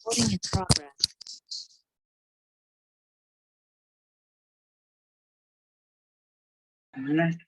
Recording in progress. Minute.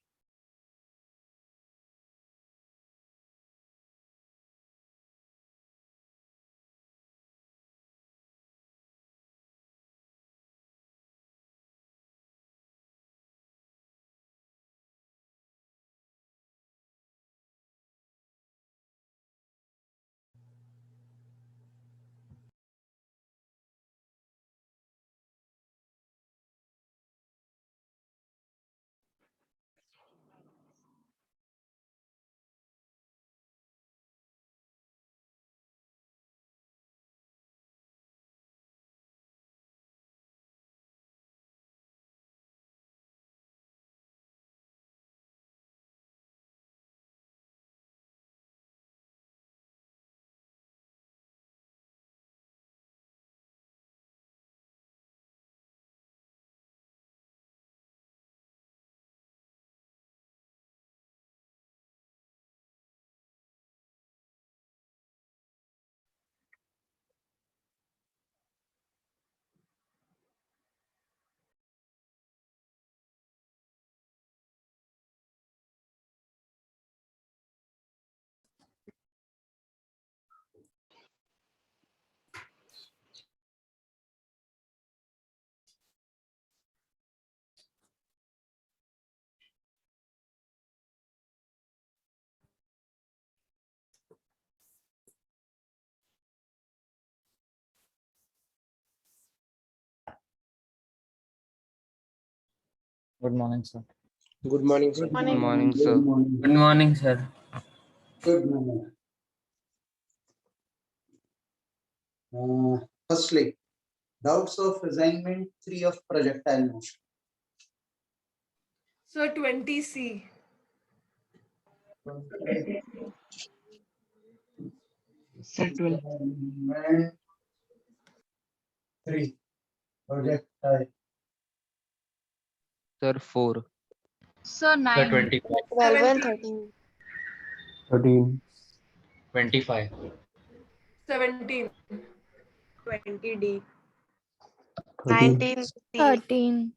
Good morning, sir. Good morning, sir. Good morning, sir. Good morning, sir. Good morning. Firstly, doubts of assignment 3 of projectile motion. Sir, 20C. Assignment 3 projectile. Sir, 4. Sir, Sir, 9. 25. 12 and 13. 13. 25. 17. 20D. 13. 19. 13.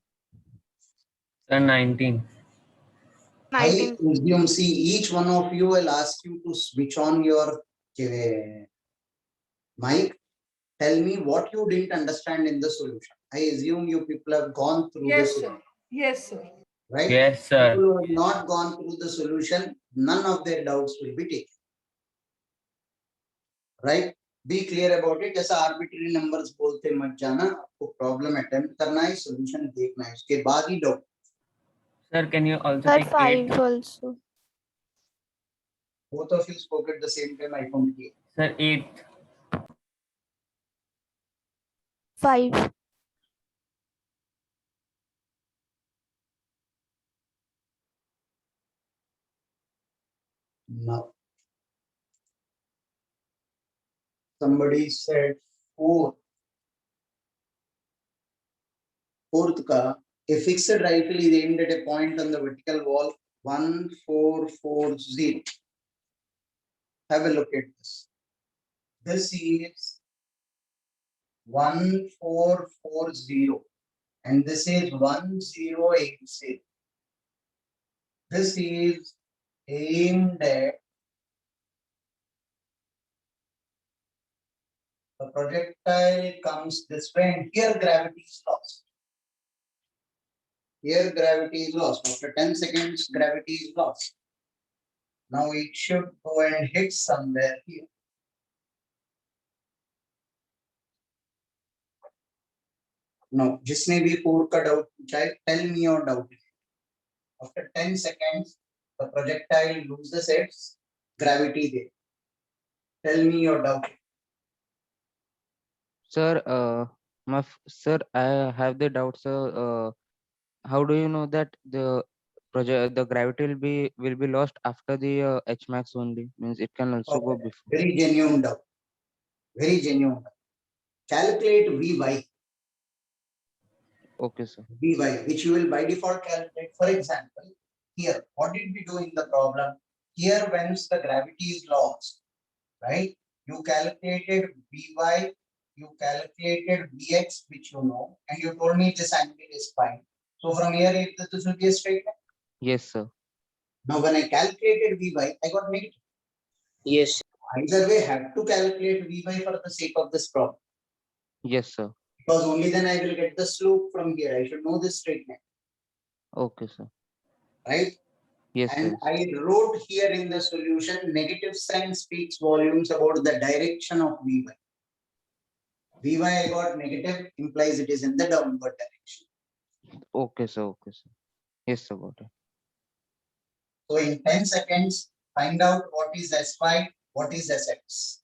Sir, 19. I 19. assume, see, each one of you will ask you to switch on your mic. Tell me what you didn't understand in the solution. I assume you people have gone through the Yes, solution, sir. Yes, sir. right? Yes, sir. People who have not gone through the solution, none of their doubts will be taken. Right? Be clear about it. जैसा arbitrary numbers बोलते मत जाना, आपको problem attempt करना है, solution देखना है, उसके बाद ही doubt. Sir, can you also Sir, take 5 8? also. Both of you spoke at the same time. I couldn't hear. Sir, 8. 5. No. Somebody said 4. Fourth ka, a fixed rifle is aimed at a point on the vertical wall 1440. Have a look at this. This is 1440 and this is 1080. This is aimed at the projectile comes this way and here gravity is lost. Here gravity is lost. After 10 seconds, gravity is lost. Now it should go and hit somewhere here. Now, जिसने भी 4 का doubt पूछा है, tell me your doubt. After 10 seconds, the projectile loses its gravity there. Tell me your doubt. Sir, sir, I have the doubt, sir. How do you know that the project the gravity will be lost after the H max only, means it can also go Okay. before. Very genuine doubt. Very genuine doubt. Calculate Vy. Okay, sir. Vy, which you will by default calculate. For example, here, what did we do in the problem? Here, once the gravity is lost, right? You calculated Vy, you calculated Vx, which you know, and you told me this angle is fine. So from here, this will be a straight line. Yes, sir. Now, when I calculated Vy, I got negative. Yes. Either way, I have to calculate Vy for the sake of this problem. Yes, sir. Because only then I will get the slope from here. I should know this straight line, Okay, sir. right? Yes, And sir. I wrote here in the solution, negative sign speaks volumes about the direction of Vy. Vy I got negative implies it is in the downward direction. Okay, sir. Okay, sir. Yes, sir. Got it. So in 10 seconds, find out what is S5, what is Sx,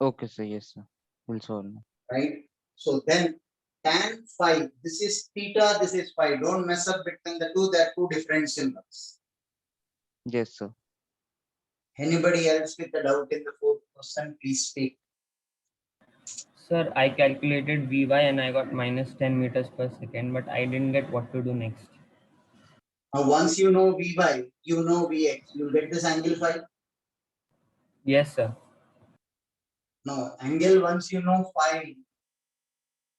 Okay, sir. Yes, sir. We'll solve now. right? So then tan phi, this is theta, this is phi. Don't mess up between the two, they're two different symbols. Yes, sir. Anybody else with a doubt in the fourth question, please speak. Sir, I calculated Vy and I got minus 10 meters per second, but I didn't get what to do next. Now once you know Vy, you know Vx, you'll get this angle phi. Yes, sir. Now angle once you know phi,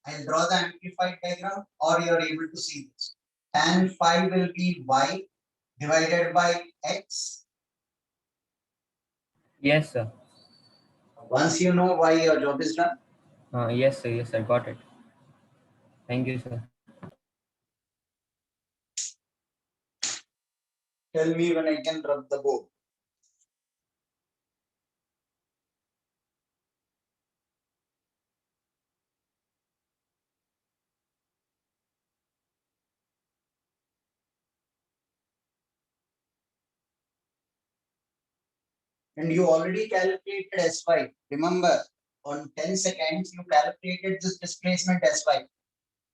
I'll draw the amplified diagram or you're able to see this. Tan phi will be y divided by x. Yes, sir. Once you know y, your job is done. Yes, sir. Yes, sir. Got it. Thank you, sir. Tell me when I can rub the board. And you already calculated S5. Remember, on 10 seconds, you calculated this displacement S5.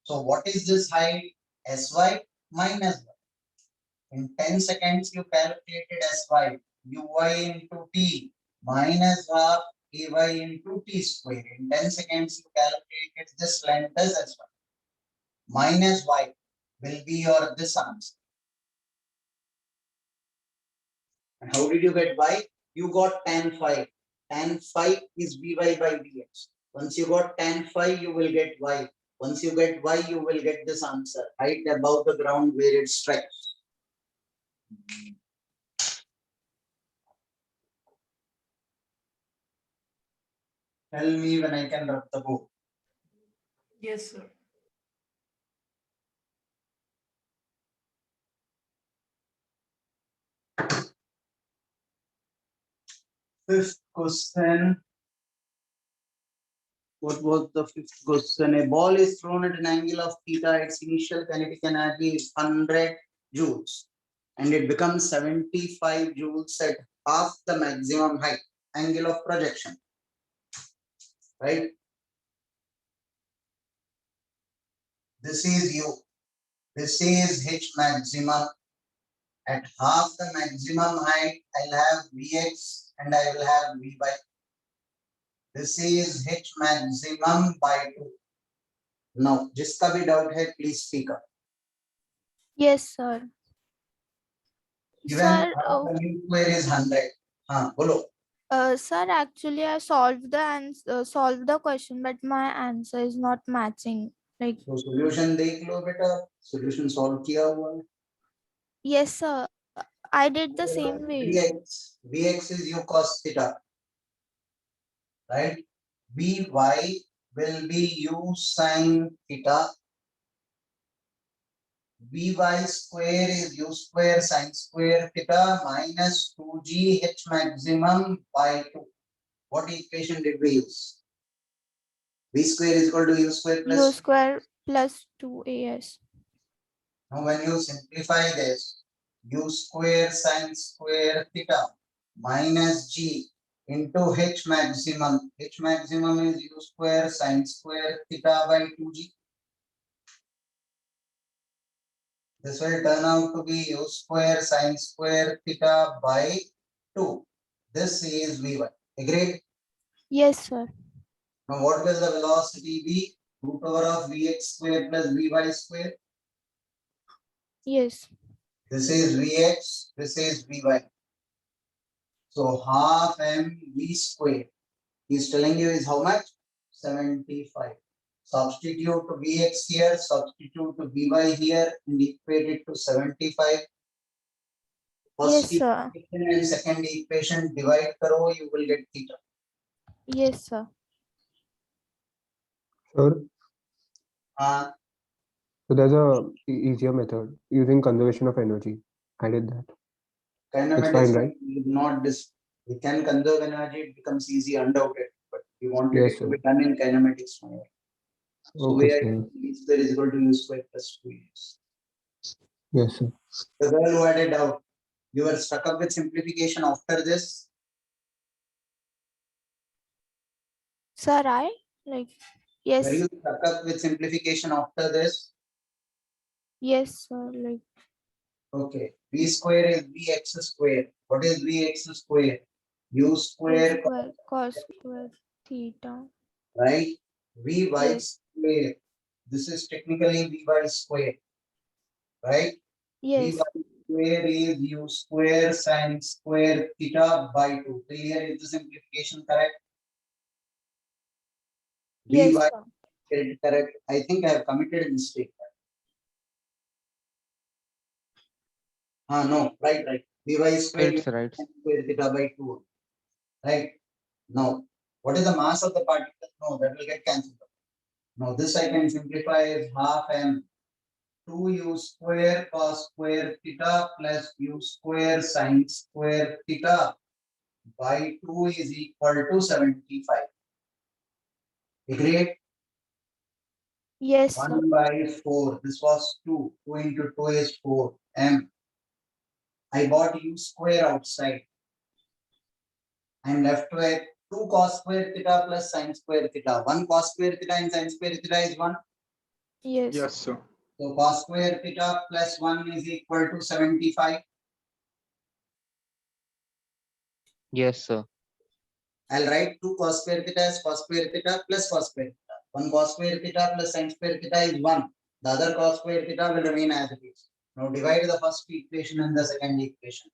So what is this height? Sy minus y. In 10 seconds, you calculated S5. Uy into t minus half ay into t square. In 10 seconds, you calculated this length as S5. Minus y will be your this answer. And how did you get y? You got tan phi. Tan phi is Vy by Vx. Once you got tan phi, you will get y. Once you get y, you will get this answer, height above the ground where it strikes. Tell me when I can rub the board. Yes, sir. Fifth question. What was the fifth question? A ball is thrown at an angle of theta. Its initial kinetic energy is 100 joules. And it becomes 75 joules at half the maximum height, angle of projection. Right? This is U. This is H maximum. At half the maximum height, I'll have Vx and I will have Vy. This is H maximum by 2. Now, जिसका भी doubt है, please speak up. Yes, sir. Given Sir, half the mean square is 100. हाँ, बोलो. sir, actually I solved the question, but my answer is not matching. Like, तो solution देख लो बेटा. Solution solve किया हुआ है. yes, sir. I did the same way. Vx is u cos theta. Right? Vy will be u sin theta. Vy square is u square sin square theta minus 2g h maximum by 2. What equation did we use? V square is equal to u square U plus. square plus 2as. Now when you simplify this, u square sin square theta minus g into h maximum. H maximum is u square sin square theta by 2g. This will turn out to be u square sine square theta by 2. This is v1. Agreed? Yes, sir. Now what will the velocity be? Root over of vx square plus vy square. Yes. This is vx, this is vy. So half mv square. He's telling you is how much? 75. Substitute vx here, substitute vy here, and equate it to 75. Yes, First sir. equation and second equation divide karo, you will get theta. Yes, sir. Sir, Uh, so there's a easier method using conservation of energy. I did that. It's fine, kinematics right? is not this. We can conserve energy, it becomes easy, undoubted. But we wanted Yes, it to sir. be done in kinematics. So Okay, we are sir. v square is equal to u square plus 2u. Yes, sir. The girl who had a doubt, you were stuck up with simplification after this. Sir, I like, yes, Were you stuck up with simplification after this? yes, sir. Like, Okay. V square is vx square. What is vx square? U u square, square cos square theta. right? Vy Yes. square. This is technically vy square, right? Vy Yes. square is u square sine square theta by 2. Clear? Is the simplification correct? Yes, Vy sir. correct. I think I have committed a mistake. No, right. Vy square It's u right. sine square theta by 2. Right? Now, what is the mass of the particle? No, that will get cancelled. Now, this I can simplify as half m 2u square cos square theta plus u square sine square theta by 2 is equal to 75. Agreed? Yes, sir. 1 by 4. This was 2. 2 into 2 is 4. M. I bought u square outside. I'm left with 2 cos square theta plus sine square theta. 1 cos square theta and sine square theta is 1. Yes. Yes, sir. So cos square theta plus 1 is equal to 75. Yes, sir. I'll write 2 cos square theta as cos square theta plus cos square theta. 1 cos square theta plus sine square theta is 1. The other cos square theta will remain as it is. Now divide the first equation and the second equation.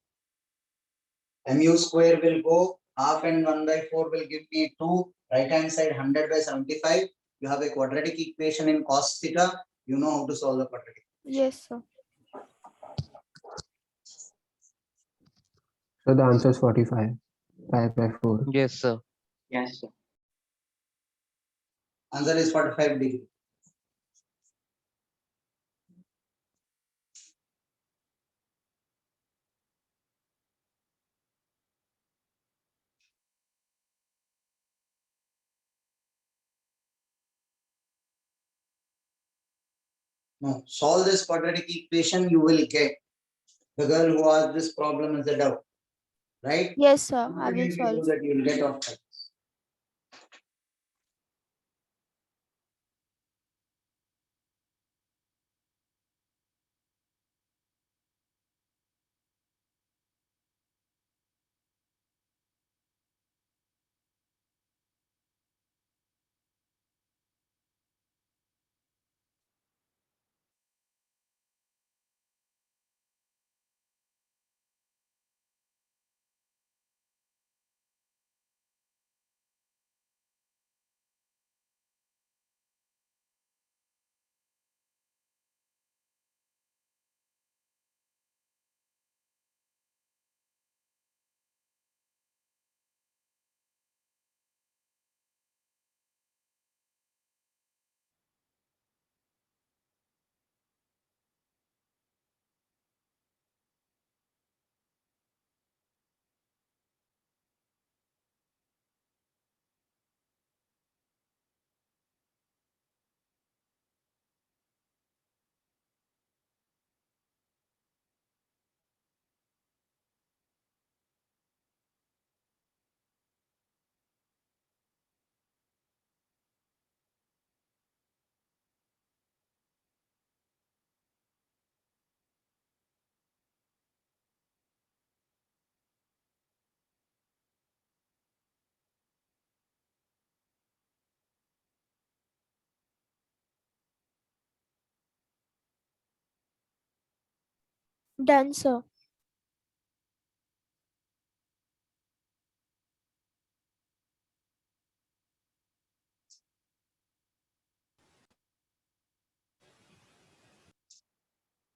Mu square will go, half and 1 by 4 will give me 2. Right hand side 100 by 75. You have a quadratic equation in cos theta. You know how to solve the quadratic. Yes, sir. So the answer is 45. 5 by 4. Yes, sir. Answer is 45 degree. Now solve this quadratic equation, you will get the girl who asked this problem as a doubt, right? Yes, sir. I will Confidently do solve. that, you will get off. Done, sir.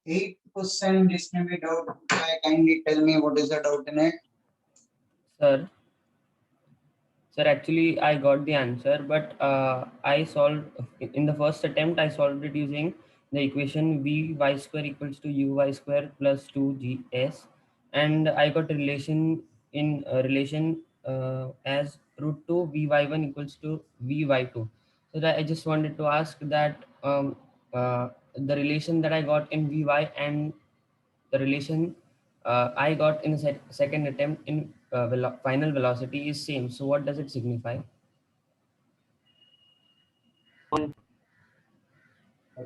Eighth question, this may be doubt. Kindly tell me what is the doubt in it. Sir, actually, I got the answer, but I solved in the first attempt. I solved it using the equation vy square equals to uy square plus 2gs, and I got a relation in relation as root 2 vy1 equals to vy2. So that I just wanted to ask that the relation that I got in vy and the relation I got in the second attempt in final velocity is same. So what does it signify?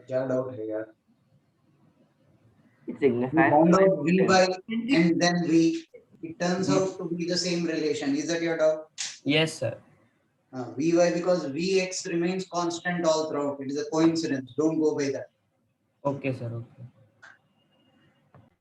क्या doubt है यार? It You signifies found out Vy and then V. It turns out to be the same relation. Is that your doubt? Yes, sir. Vy because Vx remains constant all throughout. It is a coincidence. Don't go by that. Okay, sir. Okay.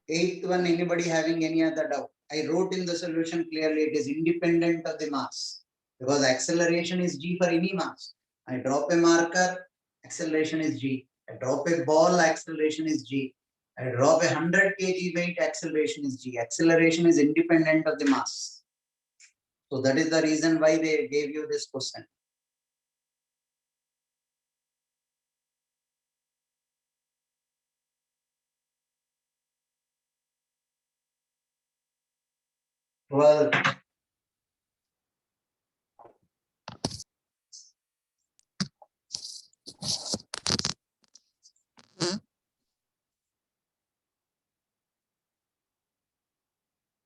Eighth one, anybody having any other doubt? I wrote in the solution clearly it is independent of the mass because acceleration is g for any mass. I drop a marker, acceleration is g. I drop a ball, acceleration is g. I drop a 100 kg weight, acceleration is g. Acceleration is independent of the mass. So that is the reason why they gave you this question. Well,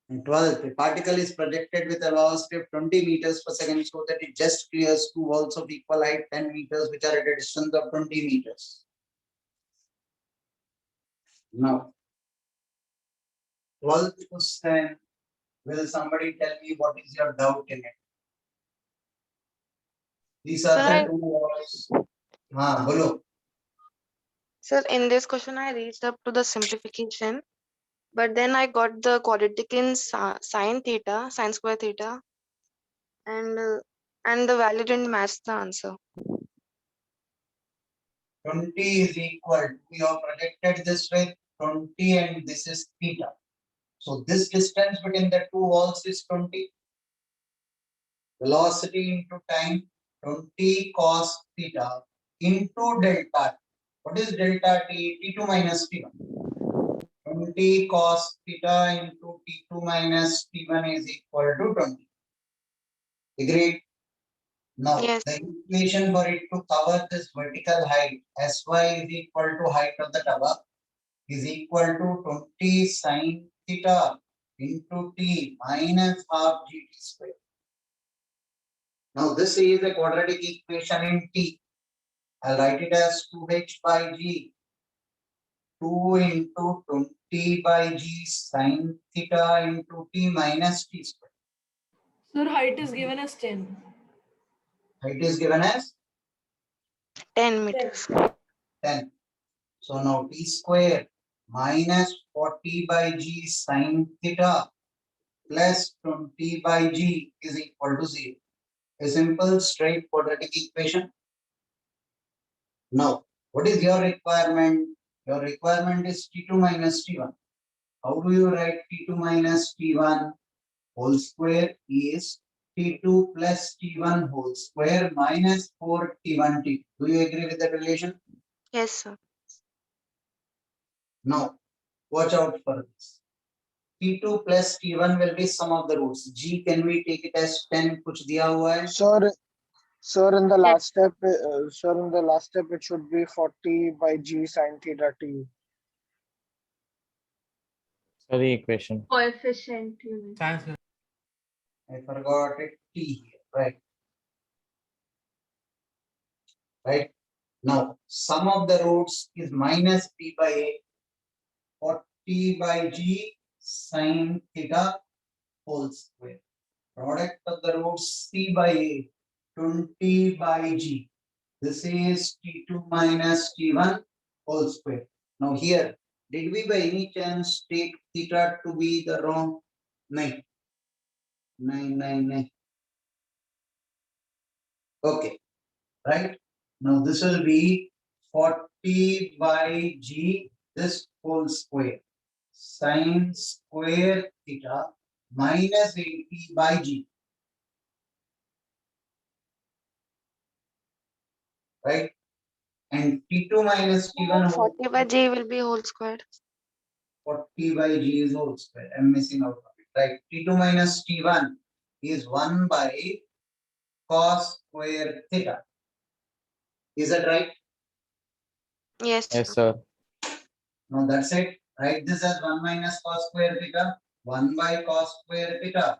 in 12th, a particle is projected with a velocity of 20 meters per second so that it just clears two walls of equal height 10 meters which are at a distance of 20 meters. Now, 12th question, will somebody tell me what is your doubt in it? These are Sir, the two walls. Bolo. Sir, in this question, I reached up to the simplification, but then I got the quadratic in sine theta, sine square theta, and the value didn't match the answer. 20 is equal to, you have projected this with 20 and this is theta. So this distance between the two walls is 20. Velocity into time, 20 cos theta into delta. What is delta t? T2 minus T1. 20 cos theta into T2 minus T1 is equal to 20. Agreed? Now, Yes. the equation for it to cover this vertical height, Sy is equal to height of the tower, is equal to 20 sine theta into T minus half gt square. Now, this is a quadratic equation in T. I'll write it as 2h by g. 2 into 20 by g sine theta into T minus T square. Sir, height is given as 10. Height is given as 10 meters. 10. So now T square minus 40 by g sine theta plus 20 by g is equal to 0. A simple straight quadratic equation. Now, what is your requirement? Your requirement is T2 minus T1. How do you write T2 minus T1? Whole square is T2 plus T1 whole square minus 4 T1 T2. Do you agree with that relation? Yes, sir. Now, watch out for this. T2 plus T1 will be sum of the roots. G, can we take it as 10? Kuch diya hua hai? Sir, in the last step, it should be 40 by g sine theta t. So the equation. Coefficient, you mean. I forgot it. T here, right? Right? Now, sum of the roots is minus p by a. 40 by g sine theta whole square. Product of the roots c by a. 20 by g. This is T2 minus T1 whole square. Now here, Did we by any chance take theta to be the wrong? Nahin. Nahin. Okay, right? Now this will be 40 by g, this whole square. Sine square theta minus 80 by g. Right? And T2 minus T1 whole 40 by G will be whole squared. 40 by G is whole square. I'm missing out of it. Right? T2 minus T1 is 1 by cos square theta. Is that right? Yes. Yes, sir. No, that's it. Write this as 1 minus cos square theta. 1 by cos square theta.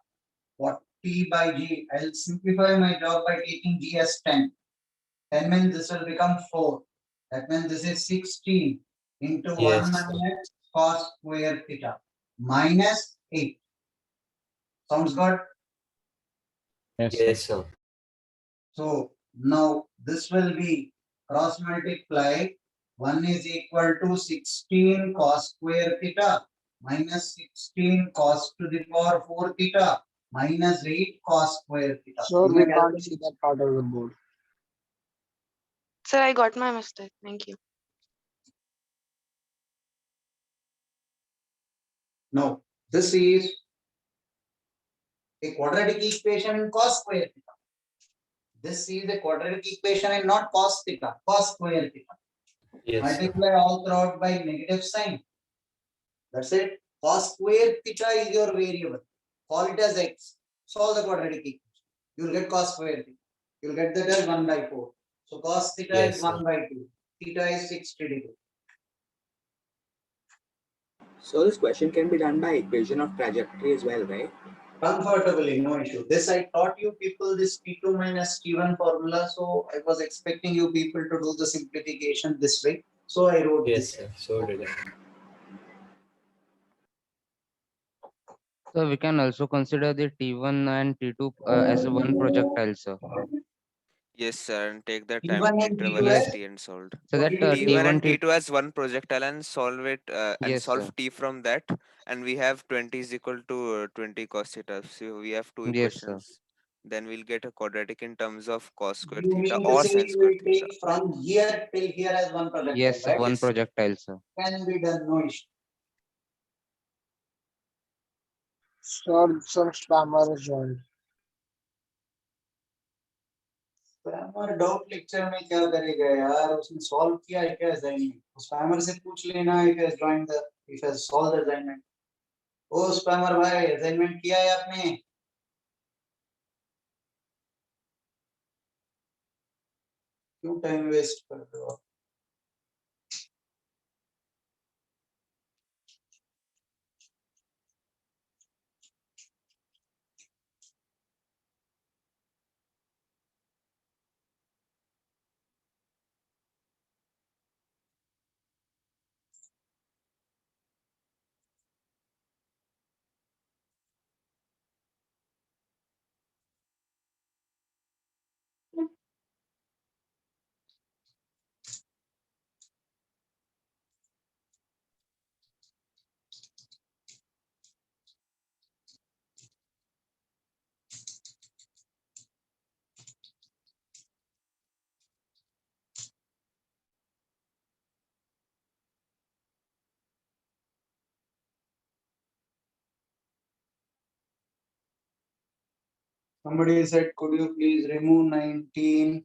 40 by G. I'll simplify my job by taking G as 10. 10 means this will become 4. That means this is 16 into 1 Yes. minus cos square theta minus 8. Sounds good? Yes, Yes, sir. sir. So now this will be cross multiply. 1 is equal to 16 cos square theta minus 16 cos to the power 4 theta minus 8 cos square theta. Sir, You may we can't see that part of the board. Sir, I got my mistake. Thank you. No, this is a quadratic equation in cos square theta. This is a quadratic equation and not cos theta, cos square theta. Yes, sir. Multiply all throughout by negative sign. That's it. Cos square theta is your variable. Call it as x. Solve the quadratic equation. You will get cos square theta. You will get that as 1 by 4. So cos theta Yes, is sir. 1 by 2. Theta is 60 degrees. So this question can be done by equation of trajectory as well, right? Comfortably, no issue. This I taught you people this T2 minus T1 formula. So I was expecting you people to do the simplification this way. So I wrote Yes, this. sir. So did I. So we can also consider the T1 and T2 as a one projectile, sir. Yes, sir, and take the time T1 and interval T2 as as? t and solved. So What that did you say? T1 T1, and T2, T2 as one projectile and solve it and yes, solve sir. t from that, and we have 20 is equal to 20 cos theta. So we have two Yes, sir. equations. Then we'll get a quadratic in terms of cos square You theta mean to or say sin you square will theta. take from here till here as one projectile, Yes, sir. right? One Yes, sir. projectile, sir. Can be done, no issue. Sir, some spammer is joined. Spammer doubt lecture में क्या करेगा यार उसने solve किया है क्या assignment spammer से पूछ लेना है कि join the if has solve the assignment ओ स्पैमर भाई असाइनमेंट किया है आपने क्यों टाइम वेस्ट कर रहे हो Somebody said, could you please remove 19?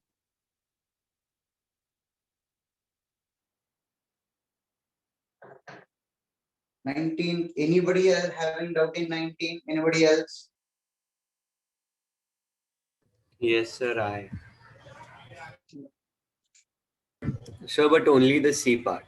Anybody else having doubt in 19? Anybody else? Yes, sir. I. Sir, but only the C part.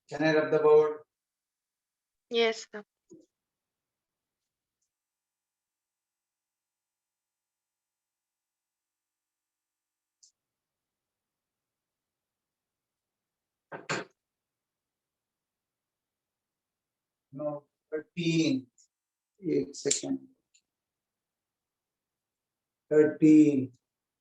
Can I rub the board? Yes, sir. No, 13. 8 seconds. 13.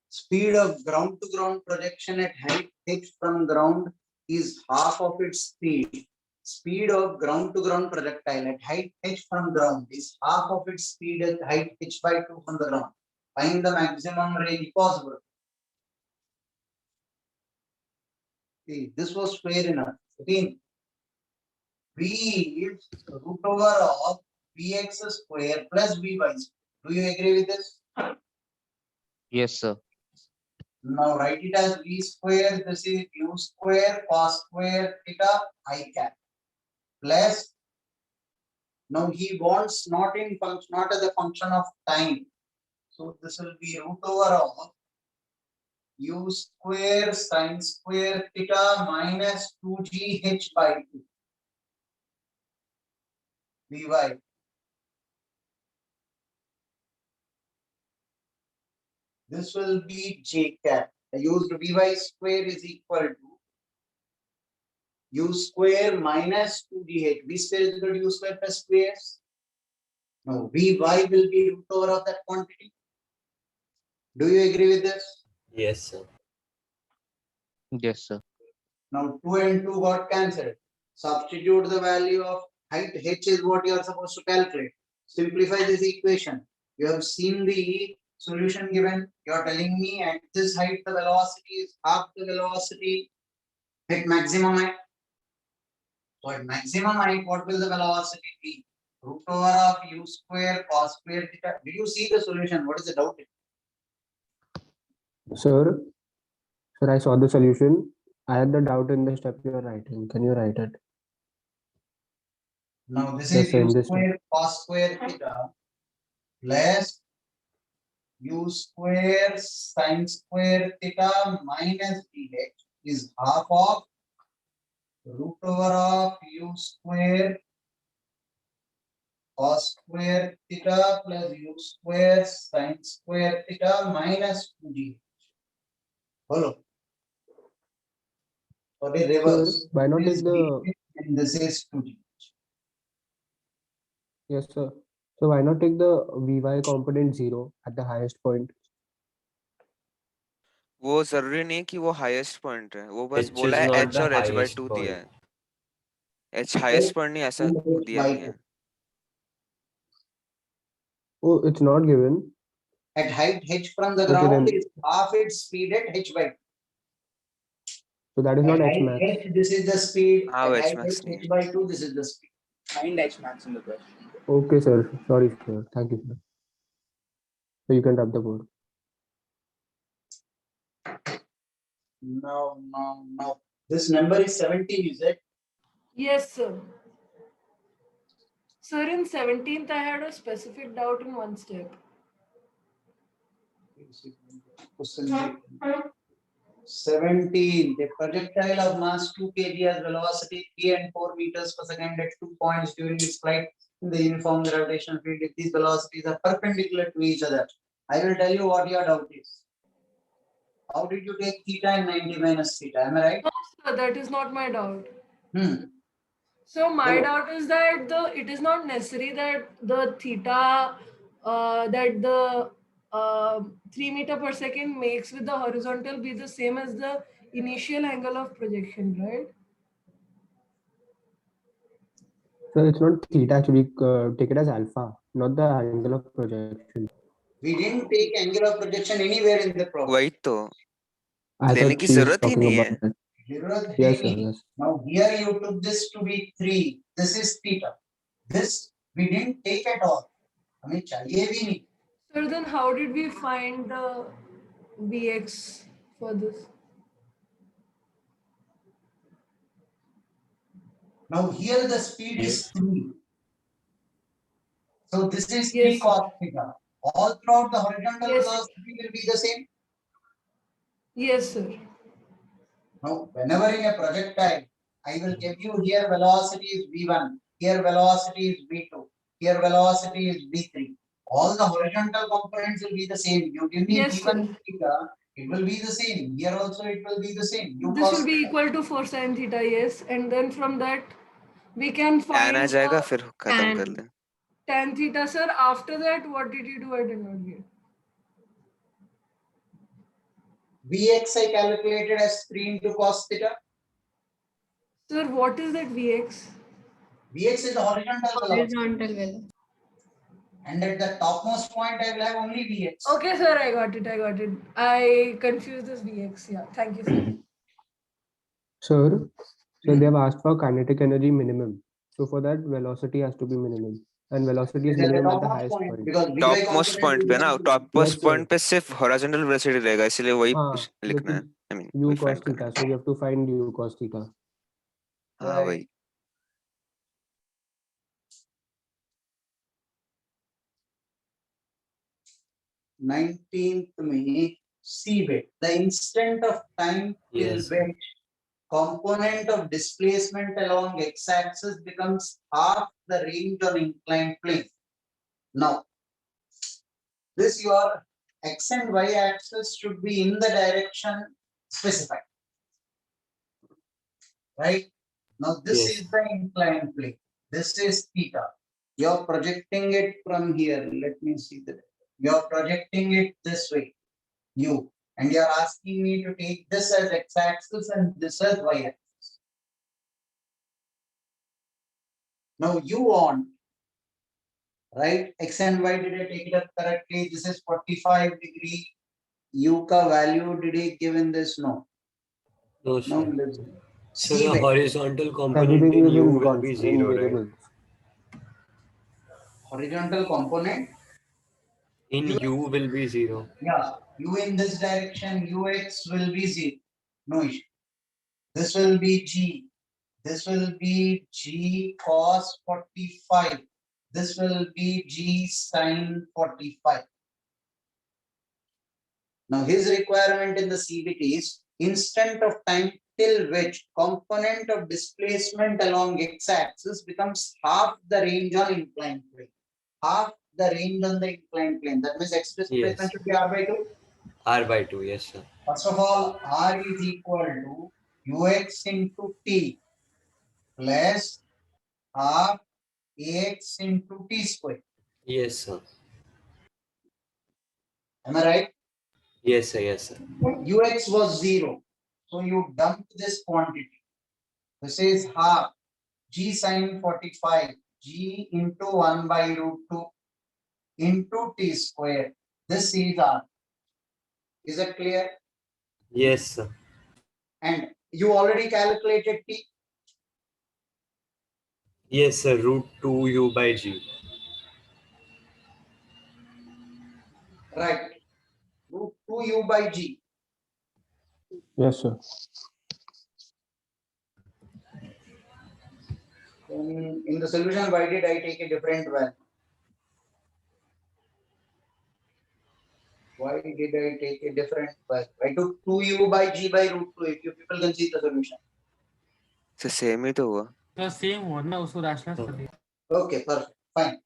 Speed of ground to ground projection at height h from ground is half of its speed. Speed of ground to ground projectile at height h from ground is half of its speed at height h by 2 from the ground. Find the maximum range possible. See, this was fair enough. 13. V is root over of Vx square plus Vy square. Do you agree with this? Yes, sir. Now write it as V square. This is U square cos square theta I cap plus. Now he wants not in function, not as a function of time. So this will be root over of U square sin square theta minus 2gh by 2 Vy. This will be j cap. I used Vy square is equal to U square minus 2gh. V square is equal to U square plus 2s. Now Vy will be root over of that quantity. Do you agree with this? Yes, sir. Yes, sir. Now 2 and 2 got cancelled. Substitute the value of height h is what you are supposed to calculate. Simplify this equation. You have seen the solution given. You are telling me at this height the velocity is half the velocity at maximum height. So at maximum height, what will the velocity be? Root over of u square cos square theta. Did you see the solution? What is the doubt? Sir, I saw the solution. I had the doubt in the step you are writing. Can you write it? Now this Yes, is sir, u in this square cos square theta plus u square sin square theta minus dh is half of root over of u square cos square theta plus u square sin square theta minus 2d. Follow. For the reverse. Sir, why not This take the and this is 2d. yes, sir. So why not take the Vy component 0 at the highest point? वो जरूरी नहीं कि वो highest point है, वो बस H बोला is है not h the और h by highest 2 दिया point. है. h हाईएस्ट पॉइंट नहीं, ऐसा दिया नहीं है. Oh, it's not given. At height h from the Okay, ground then. is half its speed at h by 2. So that is At not H height max. h, this is the speed. हाँ, At h height max h, नहीं h है. by 2, this is the speed. Find H max in the question. Okay, sir. Sorry, sir. Thank you, sir. So you can rub the board. No. This number is 17, is it? Yes, sir. Sir, in 17th, I had a specific doubt in one step. Question 17. The projectile of mass 2 kg has velocity 3 and 4 meters per second at 2 points during its flight in the uniform gravitational field. If these velocities are perpendicular to each other, I will tell you what your doubt is. How did you take theta and 90 minus theta? Am I right? No, sir, that is not my doubt. So my doubt is that it is not necessary that the theta that the 3 meter per second makes with the horizontal be the same as the initial angle of projection, right? So it's not theta, actually. Take it as alpha, not the angle of projection. We didn't take angle of projection anywhere in the problem. वही तो I लेने thought की she is जरूरत ही talking नहीं about है. that. Zero Yes, sir. three. Yes. Now here you took this to be 3. This is theta. This we didn't take at all. हमें चाहिए भी नहीं. So then how did we find the Vx for this? Now here the speed is 3. So this is 3 Yes, cos theta. All throughout the horizontal Yes. velocity will be the same. Yes, sir. Now whenever in a projectile, I will give you here velocity is v1. here velocity is v2, here velocity is v3. All the horizontal components will be the same. You give me Yes, v1 sir. theta, it will be the same. Here also it will be the same. U This cos will be theta. equal to 4 sin theta, yes. And then from that, we can tan uh find जाएगा फिर खत्म कर tan. दें. Tan theta, sir. After that, what did you do? I did not get. Vx I calculated as 3 into cos theta. Sir, what is that Vx? Vx is the horizontal velocity. Horizontal velocity. And at the topmost point, I will have only Vx. Okay, sir, I got it. I confused this Vx. Yeah, thank you, sir. Sir, so they have asked for kinetic energy minimum. So for that, velocity has to be minimum. And velocity is It is at the minimum at the topmost highest point, point. because Vy Topmost component point is पे ना, equal to- topmost Yes, point sir. पे सिर्फ horizontal velocity रहेगा, इसलिए वही हाँ, लिखना है. with I mean, u वही cos find करना theta. So we have to find u cos theta. है. हाँ वही. 19th में C bit, the instant of time till Yes. which component of displacement along x-axis becomes half the range on inclined plane. Now, this your x and y axis should be in the direction specified. Right? Now, this Yes. is the inclined plane. This is theta. You're projecting it from here. Let me see the. You're projecting it this way, u, and you're asking me to take this as x-axis and this as y-axis. Now you want, right? X and y, did I take it up correctly? This is 45 degree. U ka value did he give in this? No. No, sir. No. So C the bit. horizontal component Everything in is U in will be constant in 0, right? variables. Horizontal component. In U will be 0. Yeah, u in this direction, ux will be 0. No issue. This will be g. This will be g cos 45. This will be g sin 45. Now his requirement in the CBT is instant of time till which component of displacement along x-axis becomes half the range on inclined plane. Half the range on the inclined plane. That means x displacement Yes. should be r by 2. R by 2, yes, sir. First of all, r is equal to ux into t plus half ax into t square. Yes, sir. Am I right? Yes, sir. Yes, sir. Ux was 0. So you dump this quantity. This is half g sin 45 g into 1 by root 2 into t square. This is r. Is it clear? Yes, sir. And you already calculated t. Yes, sir. Root 2 U by G. Right. Root 2 u by g. Yes, sir. In the solution, why did I take a different value? Why did I take a different value? I took 2u by g by root 2. If you people can see the solution. So same ही तो हुआ. तो same हुआ ना, उसको rational कर दिया. Okay, perfect. Fine.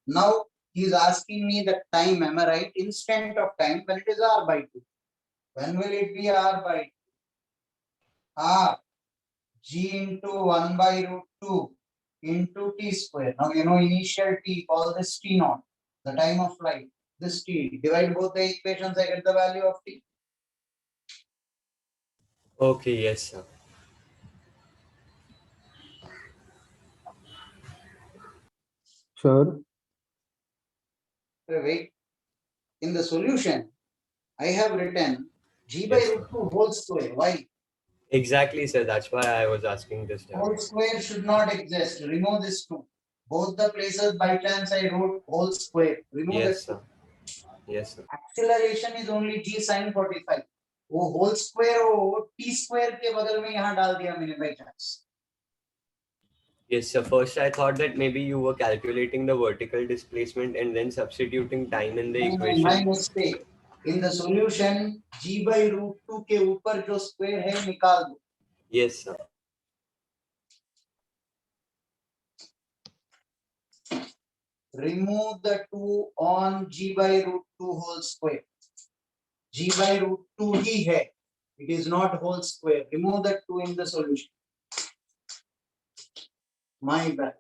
Now he is asking me the time. Am I right? Instant of time when it is r by 2. When will it be r by 2? R g into 1 by root 2 into t square. Now you know initial t, call this t naught, the time of flight. This t, divide both the equations, I get the value of t. Okay, yes, sir. Sure. Wait. In the solution, I have written g by Yes, root 2 whole square. Why? Exactly, sir. That's why I was asking this. Whole square should not exist. Remove this 2. Both the places by chance I wrote whole square. Remove Yes, that. sir. Yes, sir. Acceleration is only g sin 45. वो whole square हो t square के बगल में यहाँ डाल दिया मैंने by chance. Yes, sir. First, I thought that maybe you were calculating the vertical displacement and then substituting time in the equation. My mistake. In the solution, g by root 2 के ऊपर जो square है निकाल दो. Yes, sir. remove the 2 on g by root 2 whole square. G by root 2 ही है. It is not whole square. Remove the 2 in the solution. My bad.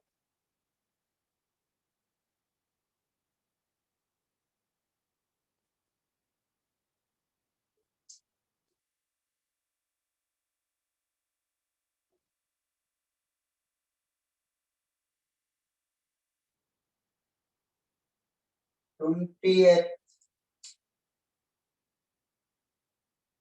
Twentieth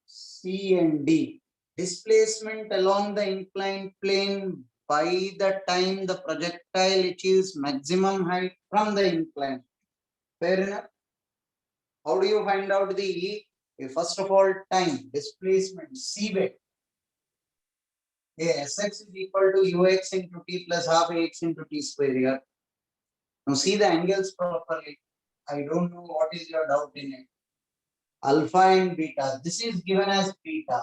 C and D. Displacement along the inclined plane by the time the projectile achieves maximum height from the incline. Fair enough? How do you find out the E? First of all, time, displacement, C weight. Sx is equal to ux into t plus half ax into t square here. Now see the angles properly. I don't know what is your doubt in it. Alpha and beta. This is given as beta.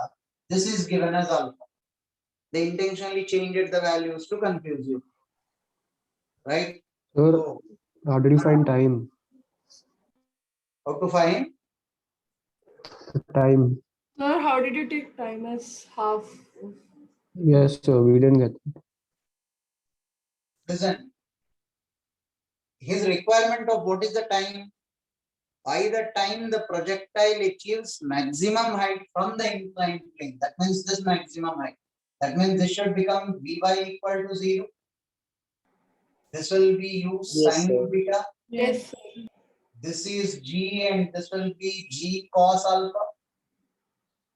This is given as alpha. They intentionally changed the values to confuse you. Right? Sir, So, how did you find time? how to find? Time. Sir, how did you take time as half? Yes, sir. We didn't get it. Listen. His requirement of what is the time? By the time the projectile achieves maximum height from the inclined plane. That means this maximum height. That means this should become Vy equal to 0. This will be u sin beta. Yes. This is G and this will be G cos alpha.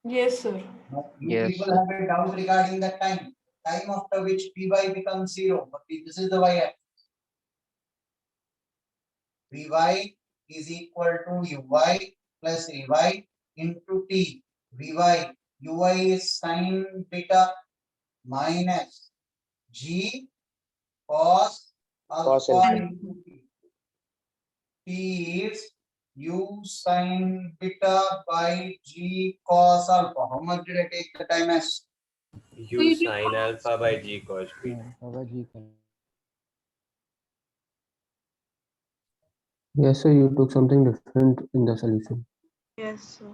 Yes, sir. Now, you Yes, people sir. have a doubt regarding the time. Time after which Py becomes 0. But this is the y-axis. Vy is equal to uy plus ay into t. Vy, uy is sin beta minus G cos alpha into t. T is u sin beta by G cos alpha. How much did I take the time as? U sin alpha by G cos beta. Yes, sir. You took something different in the solution. Yes, sir.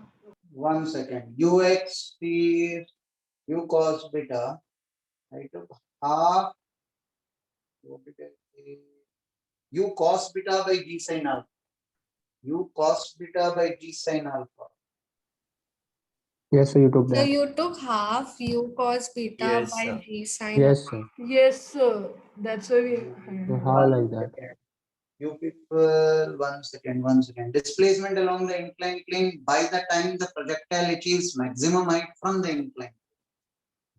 1 second. Ux is u cos beta. I took half. What did I say? U cos beta by G sin alpha. U cos beta by G sin alpha. Yes, sir. You took So that. you took half u cos beta Yes, by sir. g sin. Yes, sir. Yes, sir. That's why we. So how like that? You people, 1 second, 1 second. Displacement along the inclined plane by the time the projectile achieves maximum height from the incline.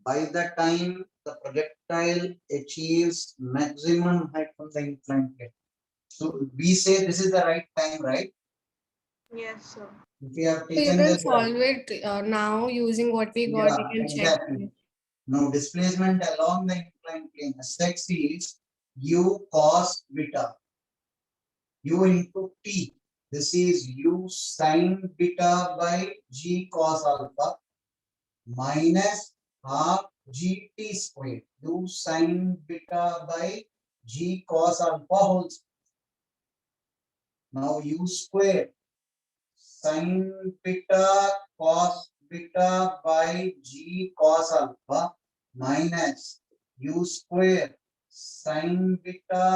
By the time the projectile achieves maximum height from the inclined plane. So we say this is the right time, right? Yes, sir. If we have So you taken can this, solve it now using what we got. yeah, You can check. exactly. Now displacement along the inclined plane, Sx is u cos beta. U into t. This is u sin beta by G cos alpha minus half gt squared. U sin beta by G cos alpha whole square. Now u square sin beta cos beta by G cos alpha minus u square sin beta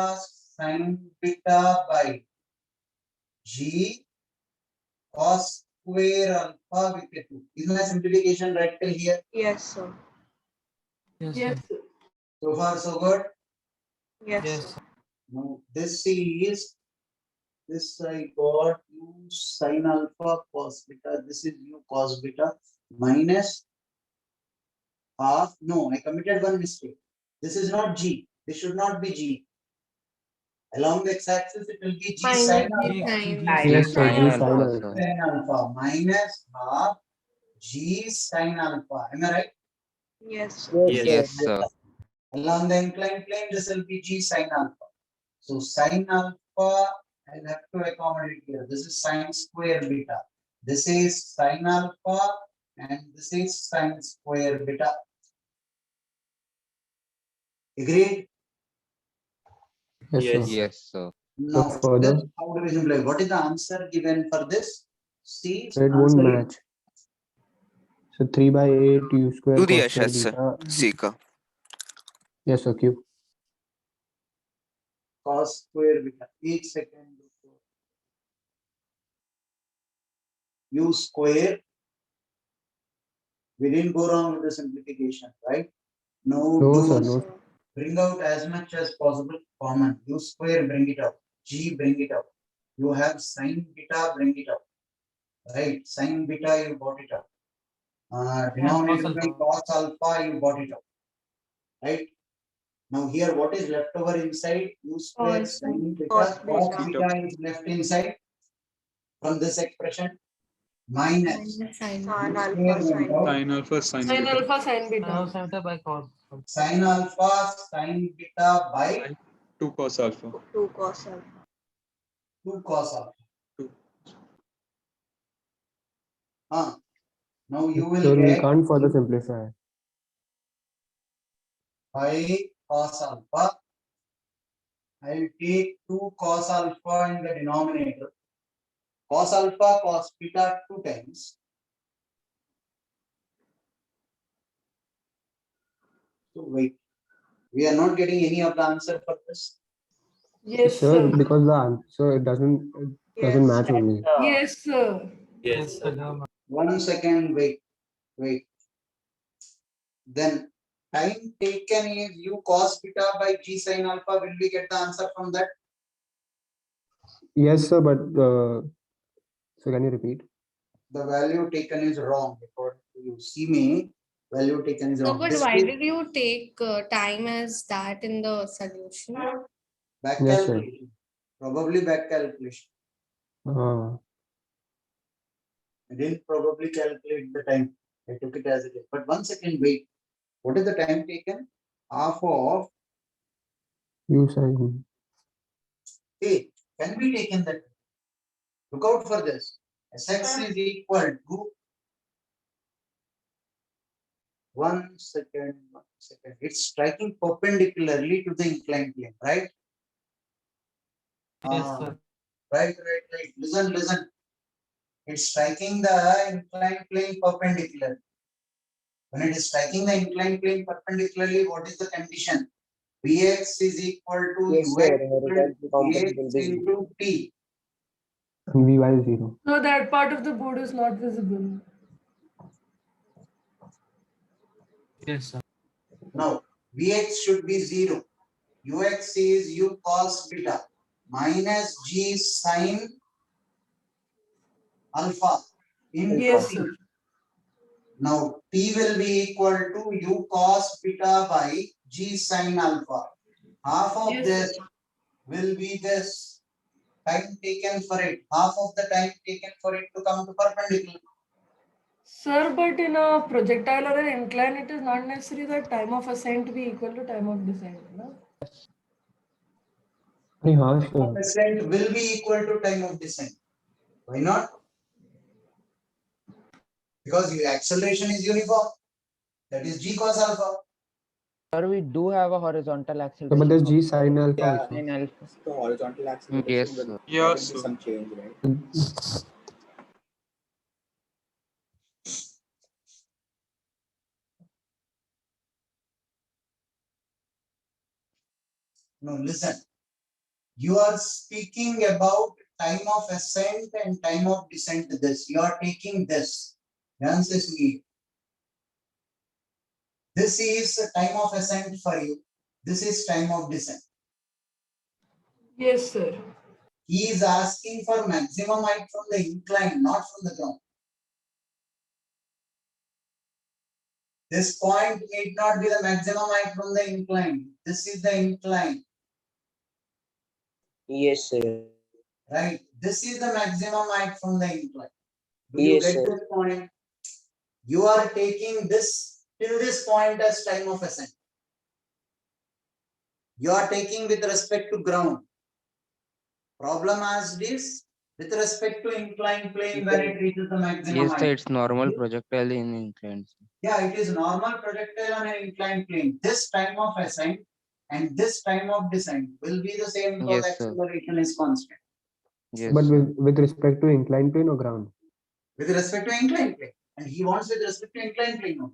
by G cos square alpha with a 2. Is my simplification right till here? Yes, sir. Yes, sir. So far so good? Yes, sir. Now this is, this I got u sin alpha cos beta. This is u cos beta minus half. No, I committed one mistake. This is not G. This should not be G. Along the x-axis, it will be G sin alpha. Yes, sir. G Sin sin alpha, alpha. sir. Sin alpha minus half G sin alpha. Am I right? Yes, sir. Yes, sir. Along the inclined plane, this will be G sin alpha. So sin alpha, I'll have to accommodate here. This is sin square beta. This is sin alpha and this is sin square beta. Yes, Yes, sir. Yes, sir. Now, further, then how do we simplify? What is the answer given for this? See, it won't answer is match. So 3 by 8 u square Do the cos square Yashas, beta. Seeker. Yes, sir, Q. cos square beta. Each second. U square. We didn't go wrong with the simplification, right? No, No, do sir, no. bring out as much as possible common. U square, bring it out. G, bring it out. You have sin beta, bring it out. Right? Sin beta, you got it out. Denominator by cos alpha, you got it out. Right? Now here, what is left over inside? U square Cos- sin beta, cos cos beta. beta is left inside from this expression. Minus Sin alpha, sin alpha, sin Sin beta. alpha, sin beta. by cos. sin alpha, sin beta by 2 cos alpha. 2 cos alpha. 2. Now you will So we get can't further simplify. by cos alpha. I will take 2 cos alpha in the denominator. Cos alpha, cos beta 2 times. So wait, we are not getting any of the answer for this. Yes, Sir, sir. because the answer it doesn't match only. Yes, sir. Yes, sir. 1 second, wait. Then time taken is u cos beta by g sin alpha. Will we get the answer from that? Yes, sir, but so can you repeat? The value taken is wrong. According to you, see me, value taken is So, wrong. but This why is did you take time as that in the solution? back Yes, sir. calculation. Probably back calculation. Ah, I didn't probably calculate the time. I took it as it is. But 1 second, wait. What is the time taken? Half of u sin. a can be taken that. Look out for this. Sx is equal to 1 second, 1 second. It's striking perpendicularly to the inclined plane, right? Yes, sir. Right. Listen. It's striking the inclined plane perpendicular. When it is striking the inclined plane perpendicularly, what is the condition? Vx is equal to Yes, sir. ux Horizontal component will Vx be into t. And Vy is 0. No, that part of the board is not visible. Yes, sir. Now, Vx should be 0. Ux is u cos beta minus g sin alpha into Yes, t. sir. Now, t will be equal to u cos beta by g sin alpha. Half of Yes, this sir. will be this time taken for it. Half of the time taken for it to come to perpendicular. Sir, but in a projectile or an incline, it is not necessary that time of ascent be equal to time of descent. No? हाँ, Time of sir. ascent will be equal to time of descent. Why not? Because the acceleration is uniform. That is g cos alpha. Sir, we do have a horizontal So, acceleration. but there's g sin alpha Yeah. also. Sin alpha. So horizontal Yes, acceleration will sir. there will Yes, be sir. some change, right? No, listen. You are speaking about time of ascent and time of descent. This you are taking this. This is time of ascent for you. This is time of descent. Yes, sir. He is asking for maximum height from the incline, not from the ground. This point need not be the maximum height from the incline. This is the incline. Yes, sir. Right? This is the maximum height from the incline. Do you Yes, get sir. this point? You are taking this till this point as time of ascent. You are taking with respect to ground. Problem as this with respect to inclined plane when it reaches the maximum Yes, sir. height. It's normal projectile in inclined. Yeah, it is normal projectile on an inclined plane. This time of ascent and this time of descent will be the same because Yes, sir. acceleration is constant. Yes, But sir. with respect to inclined plane or ground? With respect to inclined plane, and he wants with respect to inclined plane. No?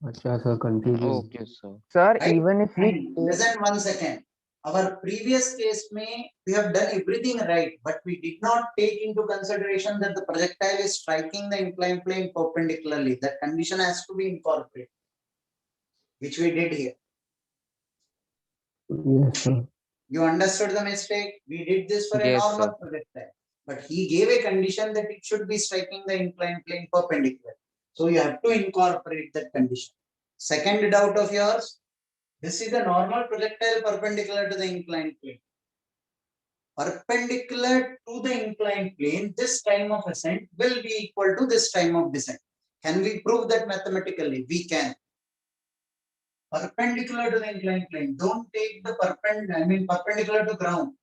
Acha, sir, confusing. Okay, sir. Sir, Right? even if we And listen 1 second. Our previous case may we have done everything right, but we did not take into consideration that the projectile is striking the inclined plane perpendicularly. That condition has to be incorporated, which we did here. Yes, sir. You understood the mistake? We did this for a Yes, normal sir. projectile, but he gave a condition that it should be striking the inclined plane perpendicular. So you have to incorporate that condition. Second doubt of yours, this is the normal projectile perpendicular to the inclined plane. Perpendicular to the inclined plane, this time of ascent will be equal to this time of descent. Can we prove that mathematically? We can. Perpendicular to the inclined plane. Don't take the perpendicular to ground.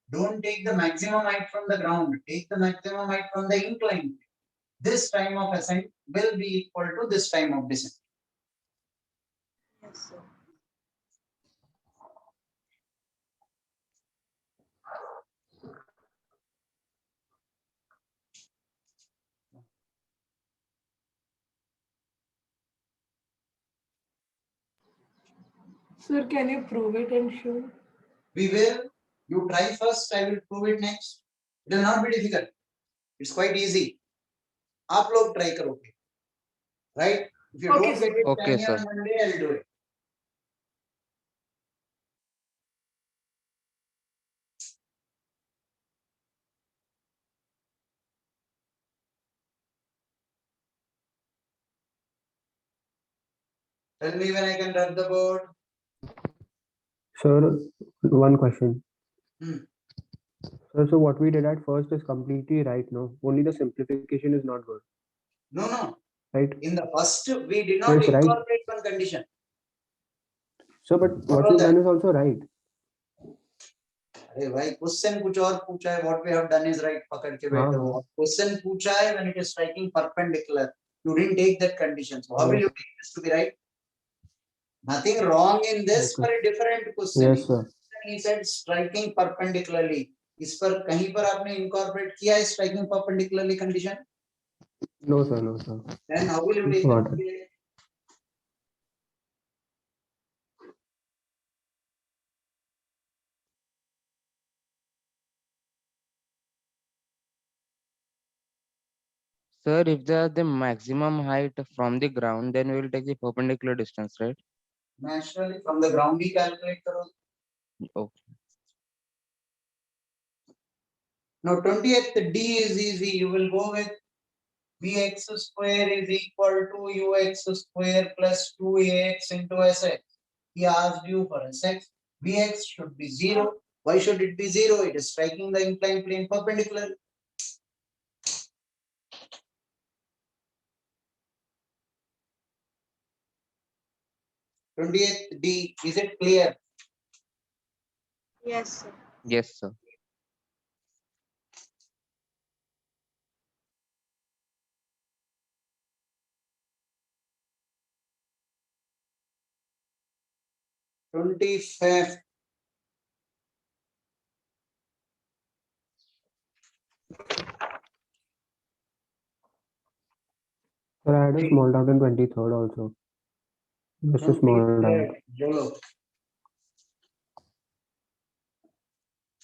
Don't take the maximum height from the ground. Take the maximum height from the inclined plane. This time of ascent will be equal to this time of descent. Yes, sir. Sir, can you prove it and show? We will. You try first. I will prove it next. It will not be difficult. It's quite easy. आप लोग try करोगे, right? If you Okay, don't get it, Okay, tell me sir. on Monday. I'll do it. Tell me when I can rub the board. Sir, one question. Hmm. Sir, so what we did at first is completely right, no? Only the simplification is not good, No. right? In the first, we did So not it's right. incorporate one condition. So, but what Follow we've that. done is also right. अरे भाई question कुछ और पूछा है, what we have done is right, पकड़ के बैठे हो. Question पूछा है when it is striking perpendicular, you didn't take that condition. So how will you take this to be right? Nothing wrong in this, Okay. for a different question. Yes, sir. He said striking perpendicularly. इस पर कहीं पर आपने incorporate किया है striking perpendicularly condition? No, sir, no, sir. Then how will you take Got it? it. Sir, if they are the maximum height from the ground, then we will take the perpendicular distance, right? Naturally, from the ground he calculate करो. Okay. Now 20th D is easy. You will go with Bx square is equal to Ux square plus 2Ax into Sx. He asked you for Sx. Bx should be 0. Why should it be 0? It is striking the inclined plane perpendicular. Twentieth D, is it clear? Yes, sir. Yes, sir. Twenty-fifth. Sir, I had a small doubt in 23rd also. Just a small doubt. Jolo.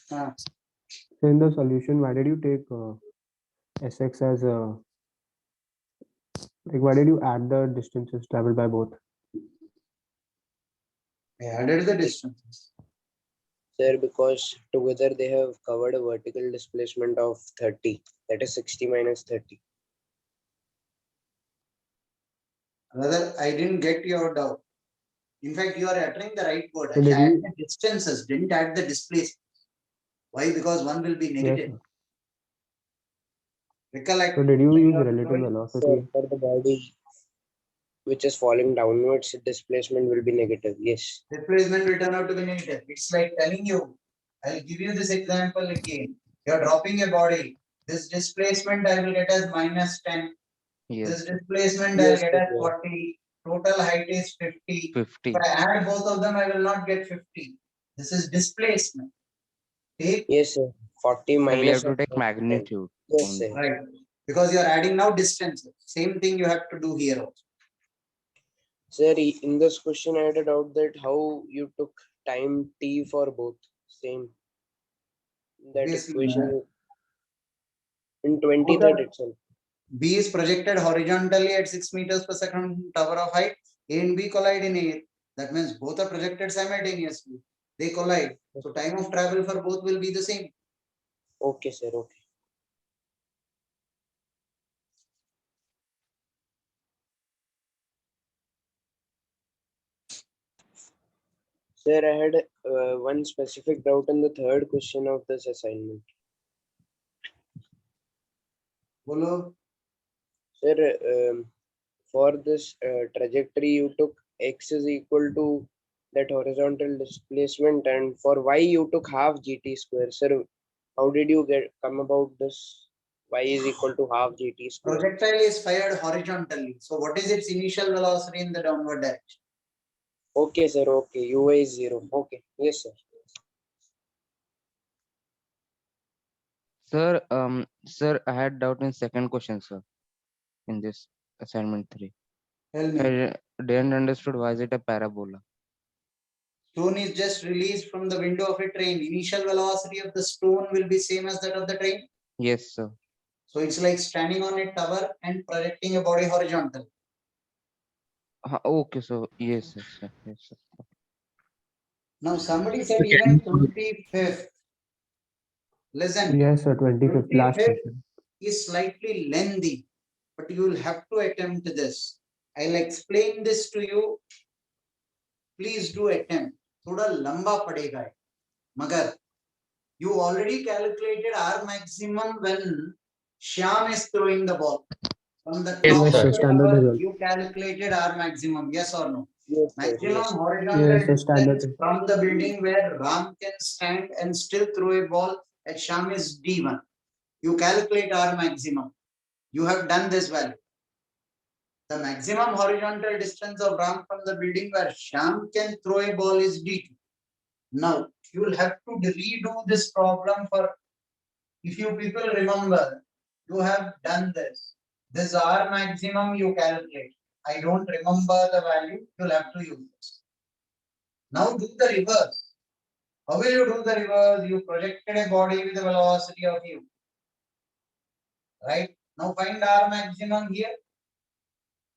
So in the solution, why did you take Sx as a, like, why did you add the distances traveled by both? I added the distances. Sir, because together they have covered a vertical displacement of 30. That is 60 minus 30. Rather, I didn't get your doubt. In fact, you are uttering the right word. So I did added you- the distances, didn't add the displacement. Why? Because one will be Yes, negative. sir. Recollect. So did you use Your relative point- So velocity? for the body which is falling downwards, displacement will be negative. Yes. Displacement will turn out to be negative. It's like telling you, I'll give you this example again. You're dropping a body. This displacement I will get as minus 10. Yes. This displacement Yes, I'll get sir, as yeah. 40. total height is 50. 50. If I add both of them, I will not get 50. This is displacement. Take Yes, sir. 40 We minus have to of take 10. magnitude. Yes, only. sir. right because you are adding now distances. Same thing you have to do here also. Sir, in this question, I had a doubt that how you took time t for both. Same. That Obviously, equation in both 20 are- that itself. B is projected horizontally at 6 meters per second tower of height. A and B collide in air. That means both are projected simultaneously. They collide. So time of travel for both will be the same. Okay, sir. Okay. Sir, I had one specific doubt in the third question of this assignment. Bolo. Sir, for this trajectory, you took x is equal to that horizontal displacement, and for y, you took half gt square. Sir, how did you come about this? Y is equal to half gt square. Projectile is fired horizontally. So what is its initial velocity in the downward direction? Okay, sir. Okay. Uy is 0. Okay. Yes, sir. Sir, I had doubt in second question, sir, in this assignment 3. Tell me. I didn't understood why is it a parabola. Stone is just released from the window of a train. Initial velocity of the stone will be same as that of the train. Yes, sir. So it's like standing on a tower and projecting a body horizontal. Okay, so yes, sir. Yes, sir. Now somebody said even 25th. Listen. Yes, sir. 25th last 25th question. is slightly lengthy, but you will have to attempt this. I'll explain this to you. Please do attempt. थोड़ा लंबा पड़ेगा है. मगर you already calculated R maximum when Shyam is throwing the ball. From the Yes, top sir. of the Standard tower, result. you calculated R maximum. Yes or no? Yes, sir. Maximum Yes. horizontal Yes, sir. Standard. distance from the building where Ram can stand and still throw a ball at Shyam is D1. You calculate R maximum. You have done this value. The maximum horizontal distance of Ram from the building where Shyam can throw a ball is D2. Now, you will have to redo this problem for, if you people remember, you have done this. This R maximum you calculate. I don't remember the value, you'll have to use this. Now do the reverse. How will you do the reverse? You projected a body with a velocity of u. Right? Now find R maximum here.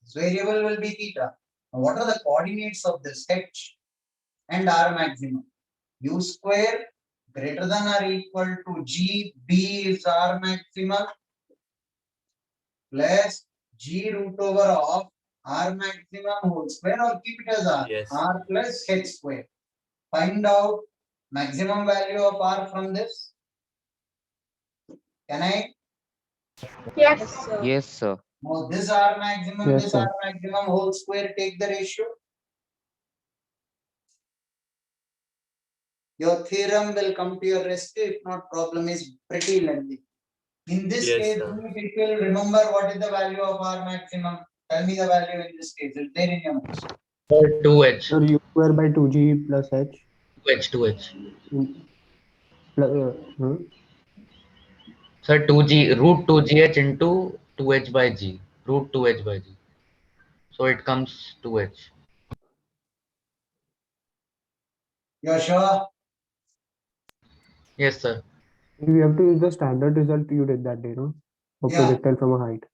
This variable will be theta. Now what are the coordinates of this? H and R maximum. U square greater than or equal to G, B is R maximum plus G root over of R maximum whole square, or keep it as R. Yes. R plus H square. Find out maximum value of R from this. Can I? Yes, sir. Yes, sir. Now this R maximum, Yes, this sir. R maximum whole square, take the ratio. Your theorem will come to your rescue. If not, problem is pretty lengthy. In this Yes, case, sir. you people remember what is the value of R maximum. Tell me the value in this case. Is there in your notes? 2h. Sir, u square by 2g plus h. 2h. Hmm? Sir, 2g root 2gh into 2h by g. Root 2h by g. So it comes 2h. You're sure? Yes, sir. We have to use the standard result you did that day, no? For Yeah. projectile from a height.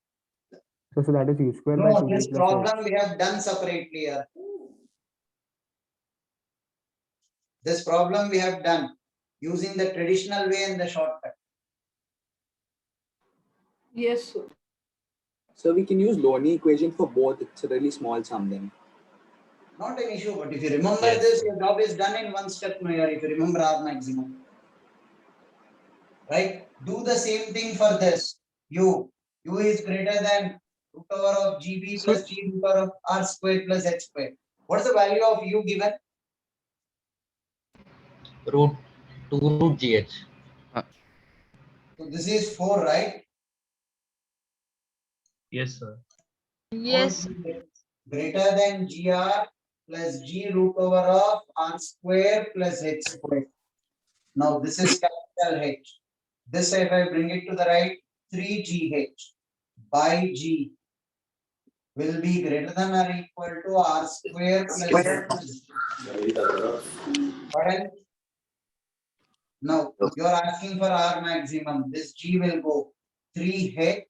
So that is u square by No, 2g this plus problem h. we have done separately here. This problem we have done using the traditional way and the shortcut. Yes, sir. So we can use Loney equation for both. It's a really small sum then. Not an issue, but if you remember Yes, this, sir. your job is done in one step here. If you remember R maximum. Right? Do the same thing for this. U is greater than root over of GB plus G root over of R square plus H square. What's the value of U given? Root 2 root gh. So this is 4, right? Yes, sir. Yes. 4 GH. greater than gr plus g root over of r square plus h square. Now this is capital H. This if I bring it to the right, 3gh by g will be greater than or equal to r square plus pardon? Now you are asking for r maximum. This g will go 3h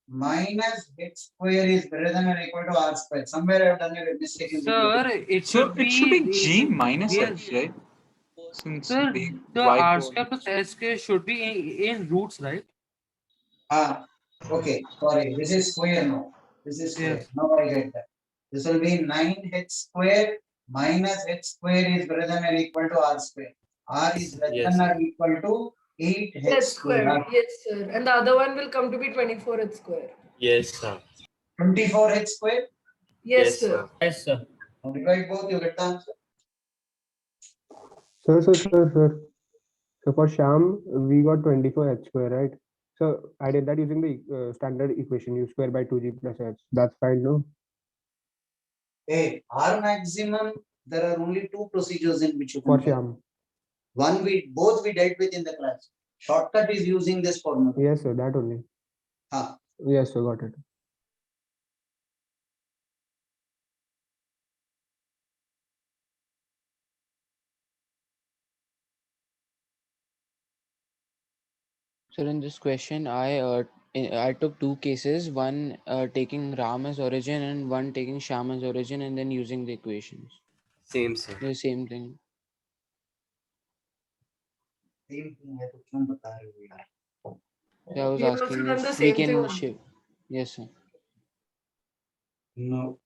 minus h square is greater than or equal to r square. Somewhere I have done a mistake in Sir, it should be G minus H, right? Since Sir, the the y R coordinate- square plus S square should be in roots, right? Okay, sorry, this is square now. This is square. Yes. Now I get that. This will be 9h square minus h square is greater than or equal to r square. R is less Yes, than or equal to 8h H square. square. Yes, sir. And the other one will come to be 24h square. Yes, sir. 24h square. Yes, sir. Yes, sir. Now divide both, you get the answer. Sir. So for Sham, we got 24h square, right? So I did that using the standard equation, u square by 2g plus h. That's fine, no? Hey, R maximum, there are only two procedures in which you For can. Sham. One both we dealt with in the class. Shortcut is using this formula. Yes, sir, that only. Yes, sir, got it. So in this question, I took two cases, one taking Ram as origin and one taking Sham as origin, and then using the equations. Same, sir. The same thing. Same thing है तो क्यों बता रहे हो यार? So I was We have also asking done the if we same thing can only. shift. Yes, sir. No.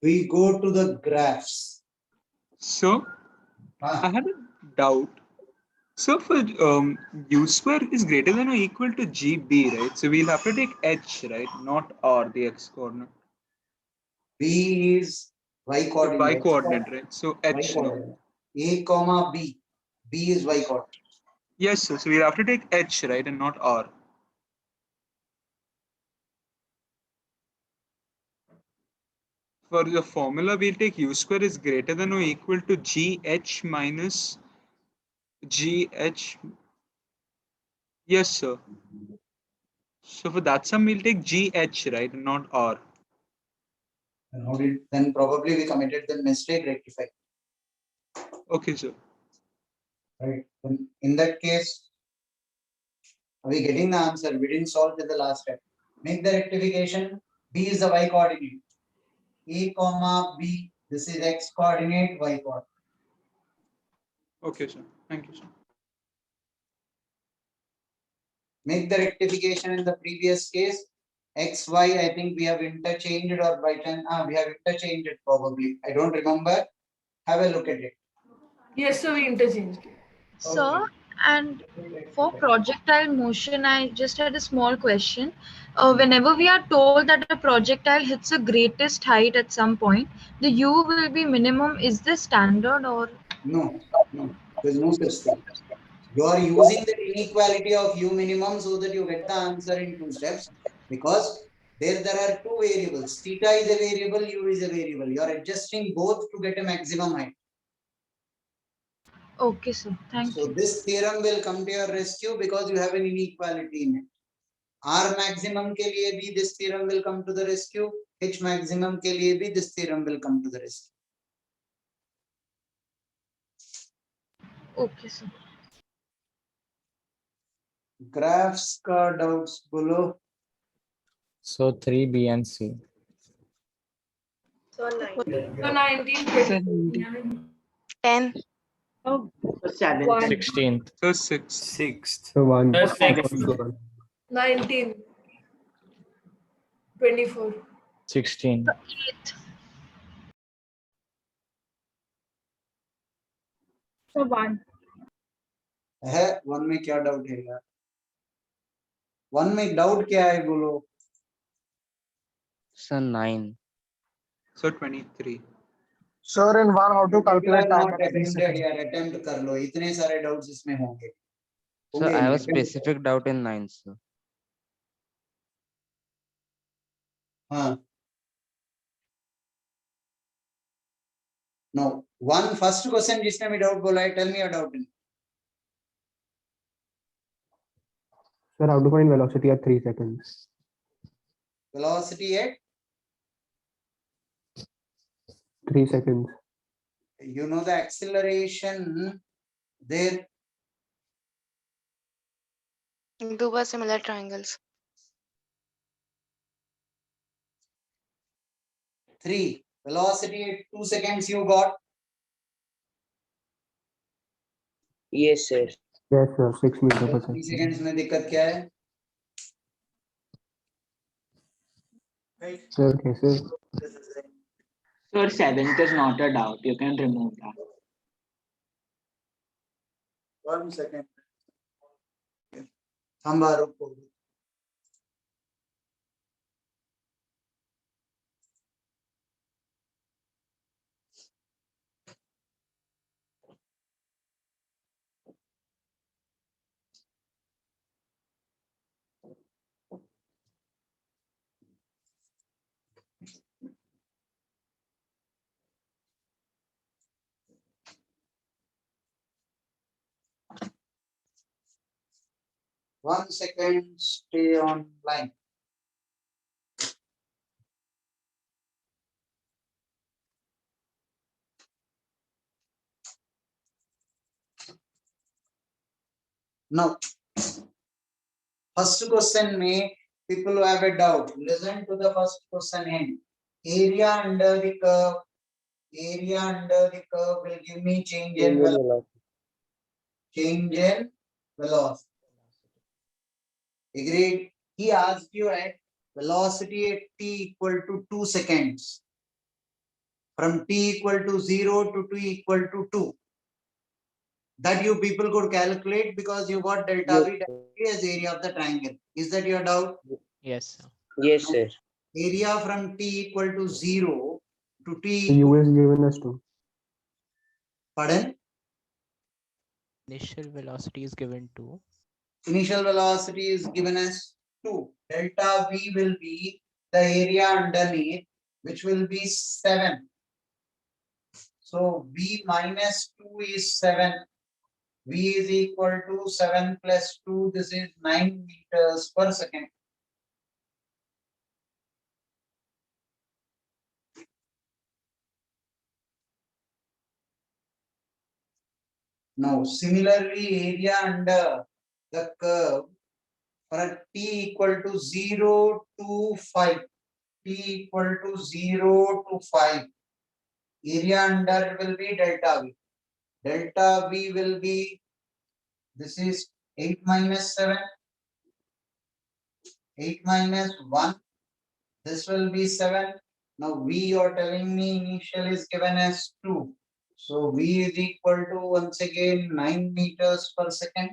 We go to the graphs. So I had a doubt. So for u square is greater than or equal to GB, right? So we'll have to take h, right? Not r, the x coordinate. B is y The coordinate. y coordinate, right? So Y h, no? coordinate. A comma B. B is y coordinate. Yes, sir. So we'll have to take h, right, and not r. For the formula, we'll take u square is greater than or equal to gh minus gh. Yes, sir. So for that sum, we'll take gh, right, and not r. And how did then probably we committed the mistake, rectify. Okay, sir. Right. Then in that case, are we getting the answer? We didn't solve it the last step. Make the rectification. B is the y coordinate. A comma B. This is x coordinate, y coordinate. Okay, sir. Thank you, sir. Make the rectification in the previous case. X, Y, I think we have interchanged or by time, we have interchanged it probably. I don't remember. Have a look at it. Yes, sir. We interchanged. Sir, and for projectile motion, I just had a small question. Whenever we are told that a projectile hits a greatest height at some point, the U will be minimum. Is this standard or? No, no, there's no such thing. You are using the inequality of U minimum so that you get the answer in two steps, because there are two variables. Theta is a variable, U is a variable. You are adjusting both to get a maximum height. Okay, sir. Thank So you. this theorem will come to your rescue because you have an inequality in it. R maximum के लिए भी this theorem will come to the rescue. H maximum के लिए भी this theorem will come to the rescue. Okay, sir. Graphs का doubts बोलो. So 3, B and C. So 19. So 19. 10. Oh, 16th. So 6th. So 1. Sir, six. 19. 24. 16. 8. So 1. है one में क्या doubt है यार? वन में डाउट क्या है बोलो? Sir, 9. So 23. Sir, in one, how to You calculate are time not at 3 attempted seconds? यार, attempt कर लो. इतने सारे डाउट्स इसमें होंगे. Sir, I have a specific doubt in 9, sir. हाँ. No. One first question जिसने भी doubt बोला है, tell me your doubt. Sir, how to find velocity at 3 seconds? Velocity at 3 seconds. you know the acceleration there. Do by similar triangles. 3. Velocity at 2 seconds you got. Yes, sir. Yes, sir. 6 meter per 3 second. seconds में दिक्कत क्या है? Sir, कैसे? Sir, 7th is not a doubt. You can remove that. 1 second. थांबा रुको. One second, stay on line. Now, first question may people who have a doubt. Listen to the first question in. Area under the curve. Area under the curve will give me change in velocity. Change in velocity. Agreed. He asked you at velocity at t equal to 2 seconds. From t equal to 0 to t equal to 2. That you people could calculate because you got delta V as area of the triangle. Is that your doubt? Yes, sir. Yes, sir. Area from t equal to 0 to t. The U is given as 2. Pardon? Initial velocity is given to. Initial velocity is given as 2. Delta V will be the area underneath, which will be 7. So V minus 2 is 7. V is equal to 7 plus 2. This is 9 meters per second. Now, similarly, area under the curve for t equal to 0 to 5. T equal to 0 to 5. Area under will be delta V. Delta V will be, this is 8 minus 7. 8 minus 1. This will be 7. Now V, you're telling me initial is given as 2. So V is equal to once again 9 meters per second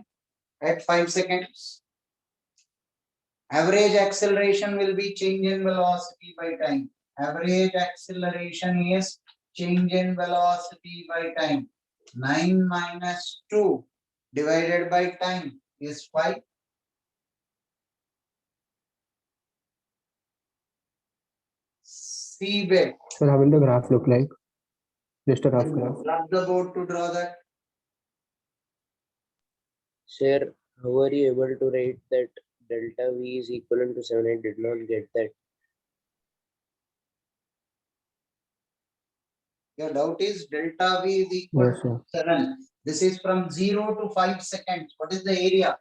at 5 seconds. Average acceleration will be change in velocity by time. Average acceleration is change in velocity by time. 9 minus 2 divided by time is 5. See back. Sir, how will the graph look like? Just a rough graph. Flip the board to draw that. Sir, how are you able to write that delta V is equivalent to 7? I did not get that. Your doubt is delta V is equal Yes, to sir. 7. This is from 0 to 5 seconds. What is the area?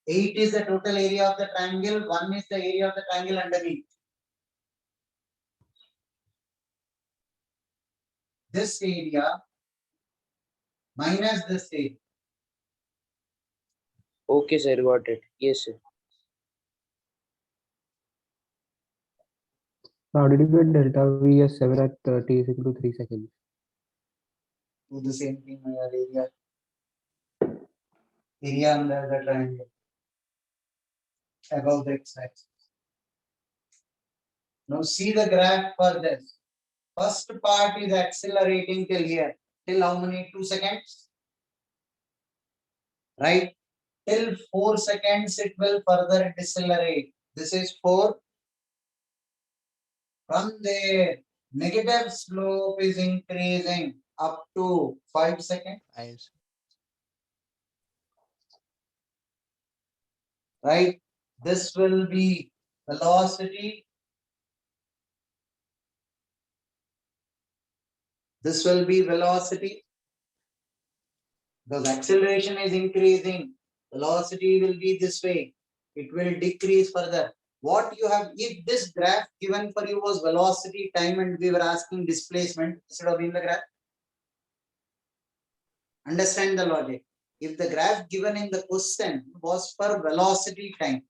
8 is the total area of the triangle. 1 is the area of the triangle underneath. This area minus this area. Okay, sir, got it. Yes, sir. How did you get delta V as 7 at t is equal to 3 seconds? Do the same thing in your area. Area under the triangle. Above the x-axis. Now see the graph for this. First part is accelerating till here. Till how many? 2 seconds? Right? Till 4 seconds it will further decelerate. This is 4. From there, negative slope is increasing up to 5 seconds. Right? This will be velocity. This will be velocity. Because acceleration is increasing, velocity will be this way. It will decrease further. What you have, if this graph given for you was velocity, time, and we were asking displacement, this would have been the graph. Understand the logic. If the graph given in the question was for velocity, time,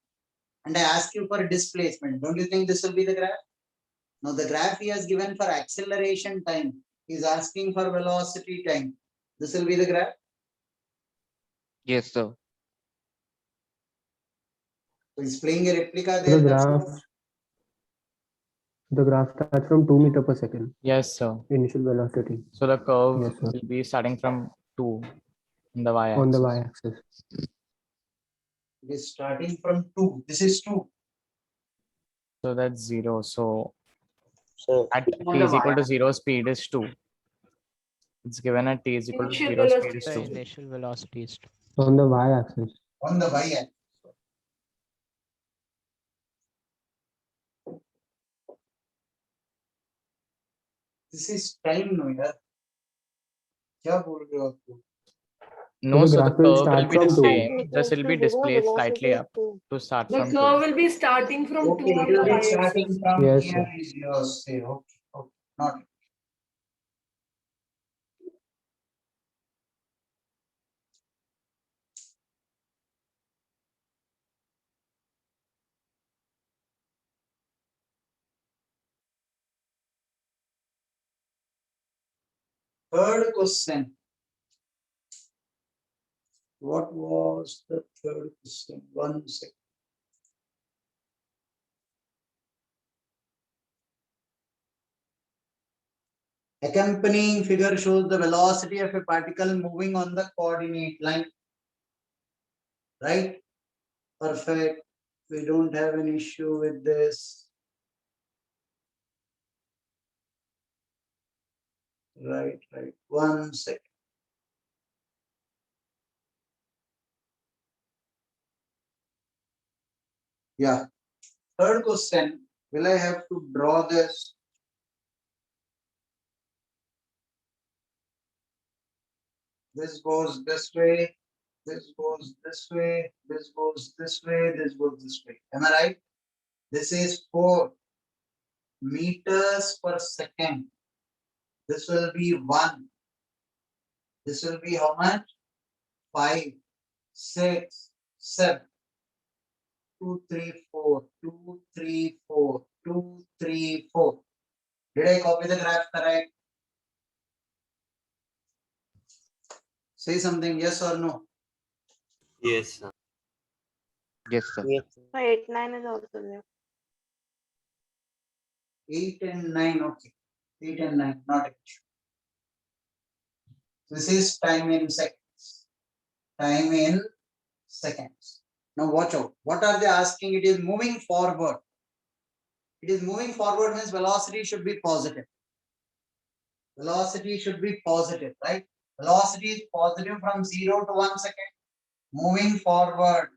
and I ask you for displacement, don't you think this will be the graph? Now the graph he has given for acceleration time is asking for velocity time. This will be the graph. Yes, sir. So he's playing a replica The there. That's what. The graph starts from 2 meters per second. Yes, sir. Initial velocity. So the curve Yes, sir. will be starting from 2 on the y-axis. On the y-axis. It is starting from 2. This is 2. So that's 0. So at t on the is equal to y-axis. 0, speed is 2. It's given at t is equal to Initial 0, speed is velocity. 2. Initial velocity is 2. On the y-axis. On the y-axis. This is time, no yaar. क्या बोल रहे हो आप? No, So the so the graph will curve will start be from the 2. same. Just it will be displaced slightly up to start The from 2. curve will be starting from 2 Okay, on it will the be y-axis. starting from Yes, here sir. is yours. Say, okay, okay, not. Third question. What was the third question? 1 second. Accompanying figure shows the velocity of a particle moving on the coordinate line. Right? Perfect. We don't have an issue with this. Right. 1 second. Yeah. Third question. Will I have to draw this? This goes this way. This goes this way. This goes this way. This goes this way. Am I right? This is 4 meters per second. This will be 1. This will be how much? 5, 6, 7. 2, 3, 4. 2, 3, 4. 2, 3, 4. Did I copy the graph correct? Say something, yes or no? Yes, sir. Yes, sir. Yes. 8, 9 is also there. 8 and 9, okay. 8 and 9, not an issue. This is time in seconds. Time in seconds. Now watch out. What are they asking? It is moving forward. It is moving forward means velocity should be positive. Velocity should be positive, right? Velocity is positive from 0 to 1 second. Moving forward.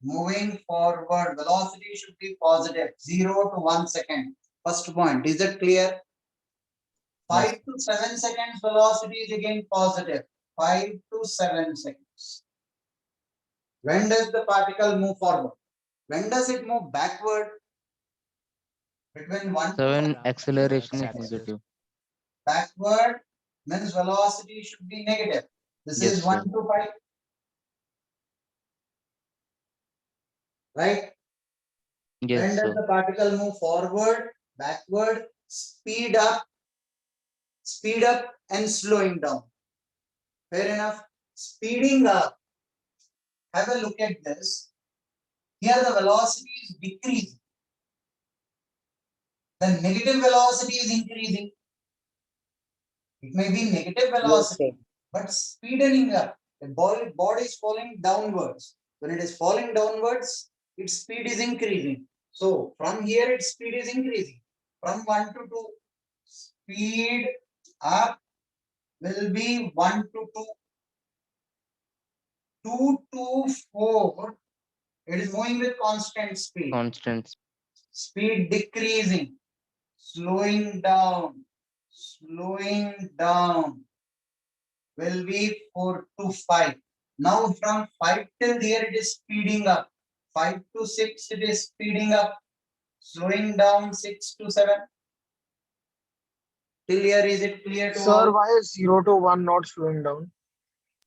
Moving forward. Velocity should be positive. 0 to 1 second. First point. Is it clear? 5 to 7 seconds velocity is again positive. 5 to 7 seconds. When does the particle move forward? When does it move backward? Between 1 So to when 5. acceleration is negative. Backward means velocity should be negative. This Yes, is 1 sir. to 5. Right? Yes, When does sir. the particle move forward, backward, speed up and slowing down? Fair enough. Speeding up. Have a look at this. Here the velocity is decreasing. The negative velocity is increasing. It may be negative velocity, but speeding up. The body is falling downwards. When it is falling downwards, its speed is increasing. So from here, its speed is increasing. From 1 to 2, speed up will be 1 to 2. 2 to 4, it is moving with constant speed. Constant. Speed decreasing, slowing down will be 4 to 5. Now from 5 till here it is speeding up. 5 to 6 it is speeding up, slowing down 6 to 7. Till here is it clear to Sir, all? why is 0 to 1 not slowing down?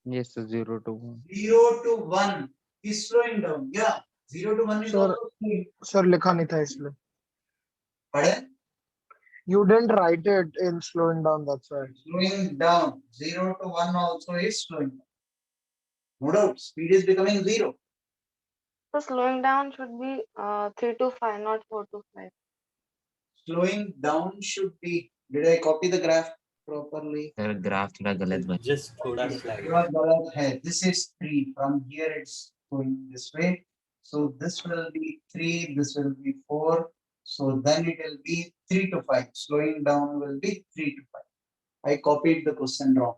Yes, sir, 0 to 1. 0 to 1 is slowing down. Yeah, 0 to 1 is Sir, also slowing. sir, लिखा नहीं था इसलिए. Pardon? You didn't write it in slowing down, that's why. Slowing down. 0 to 1 also is slowing down. No doubt, speed is becoming 0. So slowing down should be 3 to 5, not 4 to 5. Slowing down should be. Did I copy the graph properly? Sir graph थोड़ा गलत बन Just thoda slide. थोड़ा गलत है. This is 3. From here it's going this way. So this will be 3. This will be 4. So then it will be 3 to 5. Slowing down will be 3 to 5. I copied the question wrong.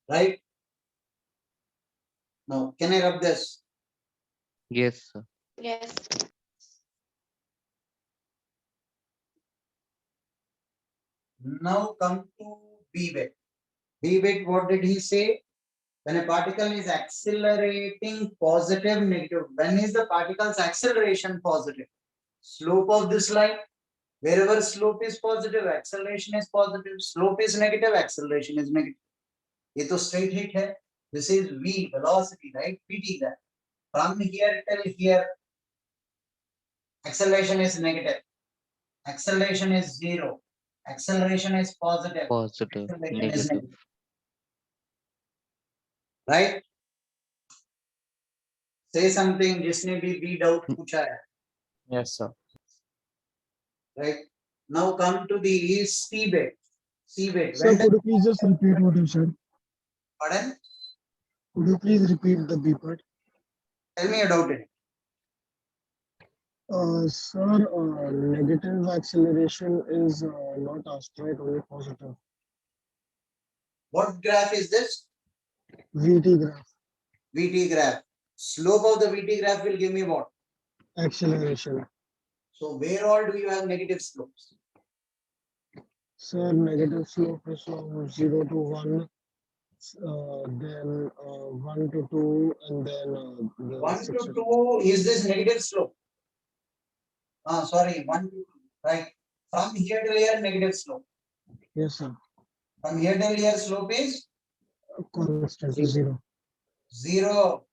Right? Now, can I rub this? Yes, sir. Yes. Now come to B-bit. B-bit, what did he say? When a particle is accelerating positive, negative. When is the particle's acceleration positive? Slope of this line. Wherever slope is positive, acceleration is positive. Slope is negative, acceleration is negative. ये तो straight hit है. This is V, velocity, right? PT that. From here till here, acceleration is negative. Acceleration is 0. Acceleration is positive. Positive, Acceleration is negative. negative. Right? Say something जिसने भी doubt पूछा है. Yes, sir. Right? Now come to the C-bit. C-bit. Sir, could you please just repeat what you said? Pardon? Could you please repeat the B part? Tell me about it. Sir, negative acceleration is not asked, right? Only positive. What graph is this? VT graph. VT graph. Slope of the VT graph will give me what? Acceleration. So where all do you have negative slopes? Sir, negative slope is from 0 to 1, then 1 to 2, and then the 1 6 to 2 is this negative slope. Sorry, 1 to 2. Right. From here till here, negative slope. Yes, sir. From here till here, slope is Constant is 0. 0.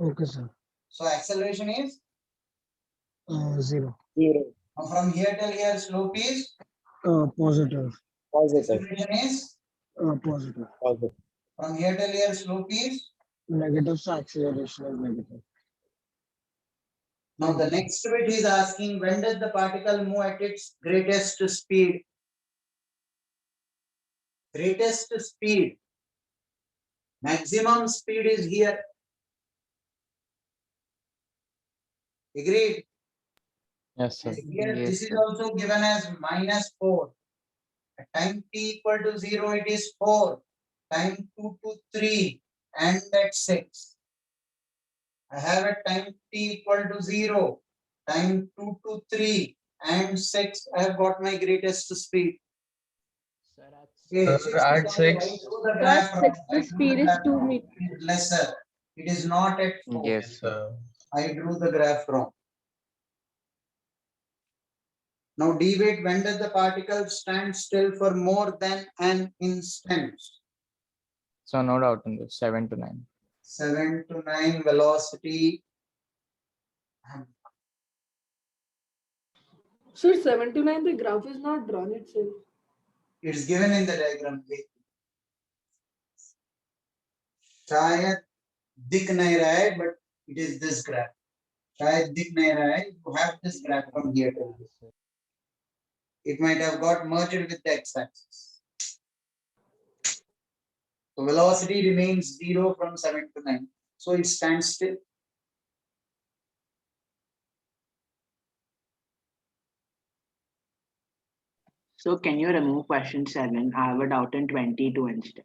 Okay, sir. So acceleration is 0. 0. From here till here, slope is Positive. Positive. acceleration is Positive. Positive. from here till here, slope is. Negative, so acceleration is negative. Now the next bit is asking, when does the particle move at its greatest speed? Greatest speed. Maximum speed is here. Agreed? Yes, sir. Here, Yes, this is sir. also given as -4. At time t equal to 0, it is 4. Time 2 to 3, and at 6. I have at time t equal to 0, time 2 to 3, and 6. I have got my greatest speed. Okay, At 6. The speed is 2 meters. Lesser. It is not at 4. Yes, sir. I drew the graph wrong. Now debate, when does the particle stand still for more than an instant? So no doubt in this. 7 to 9. 7 to 9 velocity. So 7 to 9, the graph is not drawn itself. It's given in the diagram. शायद दिख नहीं रहा है, but it is this graph. शायद दिख नहीं रहा है. You have this graph from here to here. It might have got merged with the x-axis. So velocity remains 0 from 7 to 9. So it stands still. So can you remove question 7? I have a doubt in 22 instead.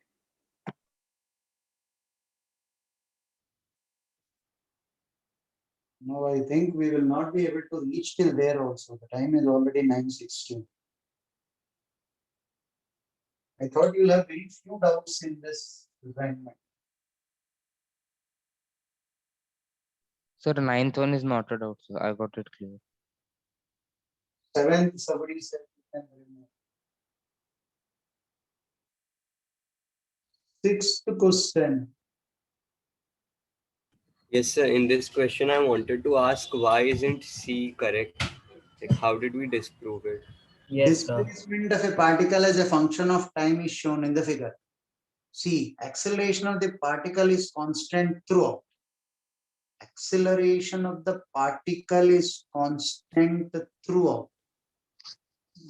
No, I think we will not be able to reach till there also. The time is already 9:16. I thought you'll have very few doubts in this assignment. Sir, ninth one is not a doubt, sir. I got it clear. Seventh, somebody said you can remove. Sixth question. Yes, sir. In this question, I wanted to ask why isn't C correct? Like, how did we disprove it? Yes, sir. Displacement of a particle as a function of time is shown in the figure. See, acceleration of the particle is constant throughout. Acceleration of the particle is constant throughout.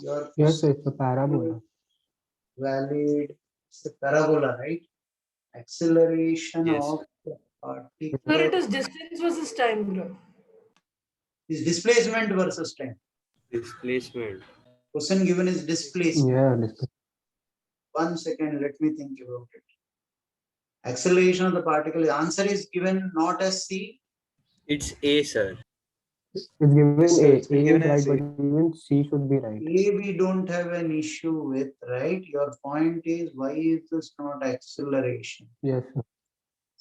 Your Yes, it's a parabola. valid, it's a parabola, right? Acceleration Yes. of the Sir, particle it is distance versus time graph. is displacement versus time. Displacement. Question given is displacement. Yeah, 1 second, let me think about it. Acceleration of the particle, the answer is given not as C. It's A, sir. it's given Yes, sir, A. it's been A given is right, as but A. even C should be right. A we don't have an issue with, right? Your point is why is this not acceleration? Yes, sir.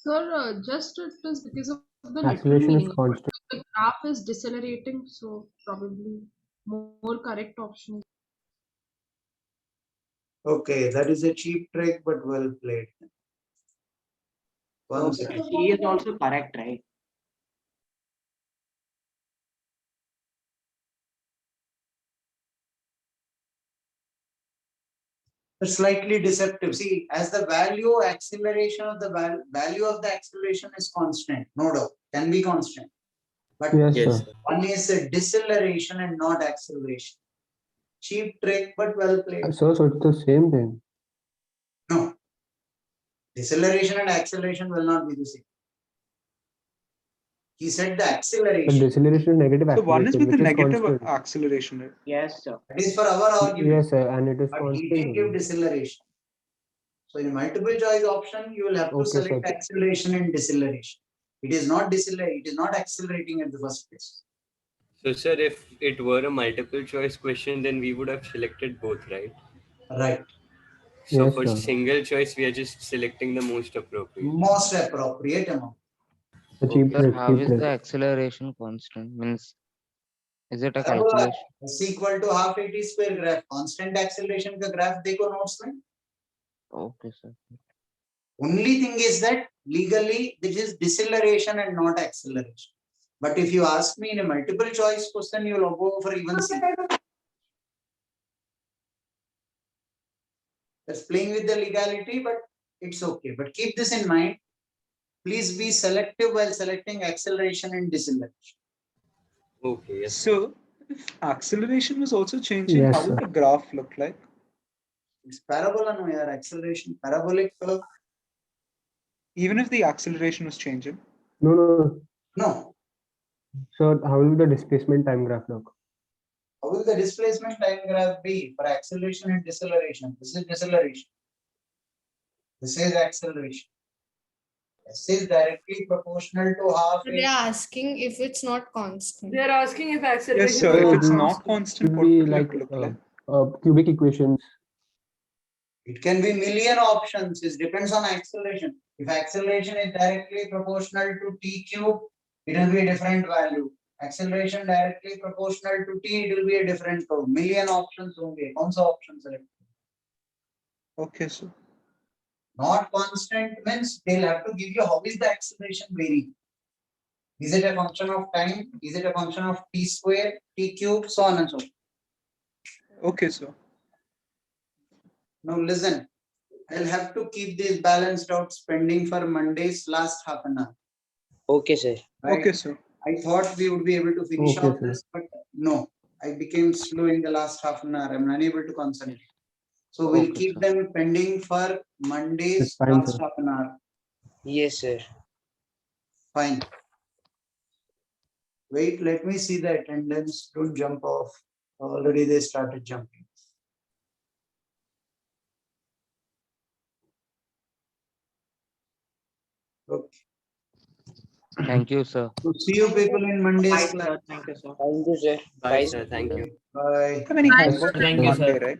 Sir, just it is because of the literal Acceleration is meaning. constant. The graph is decelerating, so probably more correct option. Okay, that is a cheap trick, but well played. One So second. C is also correct, right? It's slightly deceptive. See, as the value acceleration of the value of the acceleration is constant, no doubt, can be constant. But Yes, Yes, sir. sir. one is a deceleration and not acceleration. Cheap trick, but well played. So it's the same thing. No. Deceleration and acceleration will not be the same. He said the But acceleration. deceleration is negative So one is acceleration, with the which is negative constant. acceleration, right? Yes, sir. That is for our argument. Yes, sir, and it is But he didn't constant. give only. deceleration. So in multiple choice option, you will have to Okay, sir. select acceleration and deceleration. It is not it is not accelerating at the first place. So, sir, if it were a multiple choice question, then we would have selected both, right? Right. So Yes, for sir. single choice, we are just selecting the most appropriate. Most appropriate amount. A cheap Sir, trick, how cheap is trick. the acceleration constant? Means, is it a Parabola calculation? is equal to half AT square graph. Constant acceleration का graph देखो notes में. Okay, sir. Only thing is that legally this is deceleration and not acceleration. But if you ask me in a multiple choice question, you will go for even C. That's playing with the legality, but it's okay. But keep this in mind. Please be selective while selecting acceleration and deceleration. Okay, yes. So if acceleration was also changing, Yes, how would sir. the graph look like? It's parabola, no, yaar, acceleration, parabolic curve. Even if the acceleration was changing. No. No. So how will the displacement time graph look? How will the displacement time graph be for acceleration and deceleration? This is deceleration. This is acceleration. This is directly proportional to half They're asking if it's not constant. They're asking if acceleration Yes, sir. is If not it's not constant. constant, It what will be would like it look like? cubic equations. It can be million options. It depends on acceleration. If acceleration is directly proportional to t cube, it will be a different value. Acceleration directly proportional to t, it will be a different curve. Million options only. कौन सा option select? Okay, sir. Not constant means they'll have to give you how is the acceleration varying. Is it a function of time? Is it a function of t square, t cube, so on and so forth. Okay, sir. Now listen, I'll have to keep this balanced out spending for Monday's last half an hour. Okay, sir. Right? Okay, sir. I thought we would be able to finish Okay, off sir. this, but no, I became slow in the last half an hour. I'm unable to concentrate. So we'll Okay, keep sir. them pending for It's Monday's fine, last sir. half an hour. Yes, sir. Fine. Wait, let me see the attendance. Don't jump off. Already they started jumping. Okay. Thank you, sir. So see you people in Monday's Bye, class. sir. Thank you, sir. Thank you, sir. Bye, Bye, sir. Thank you. Bye. How many Bye, homework sir. Thank you, one sir. day, right?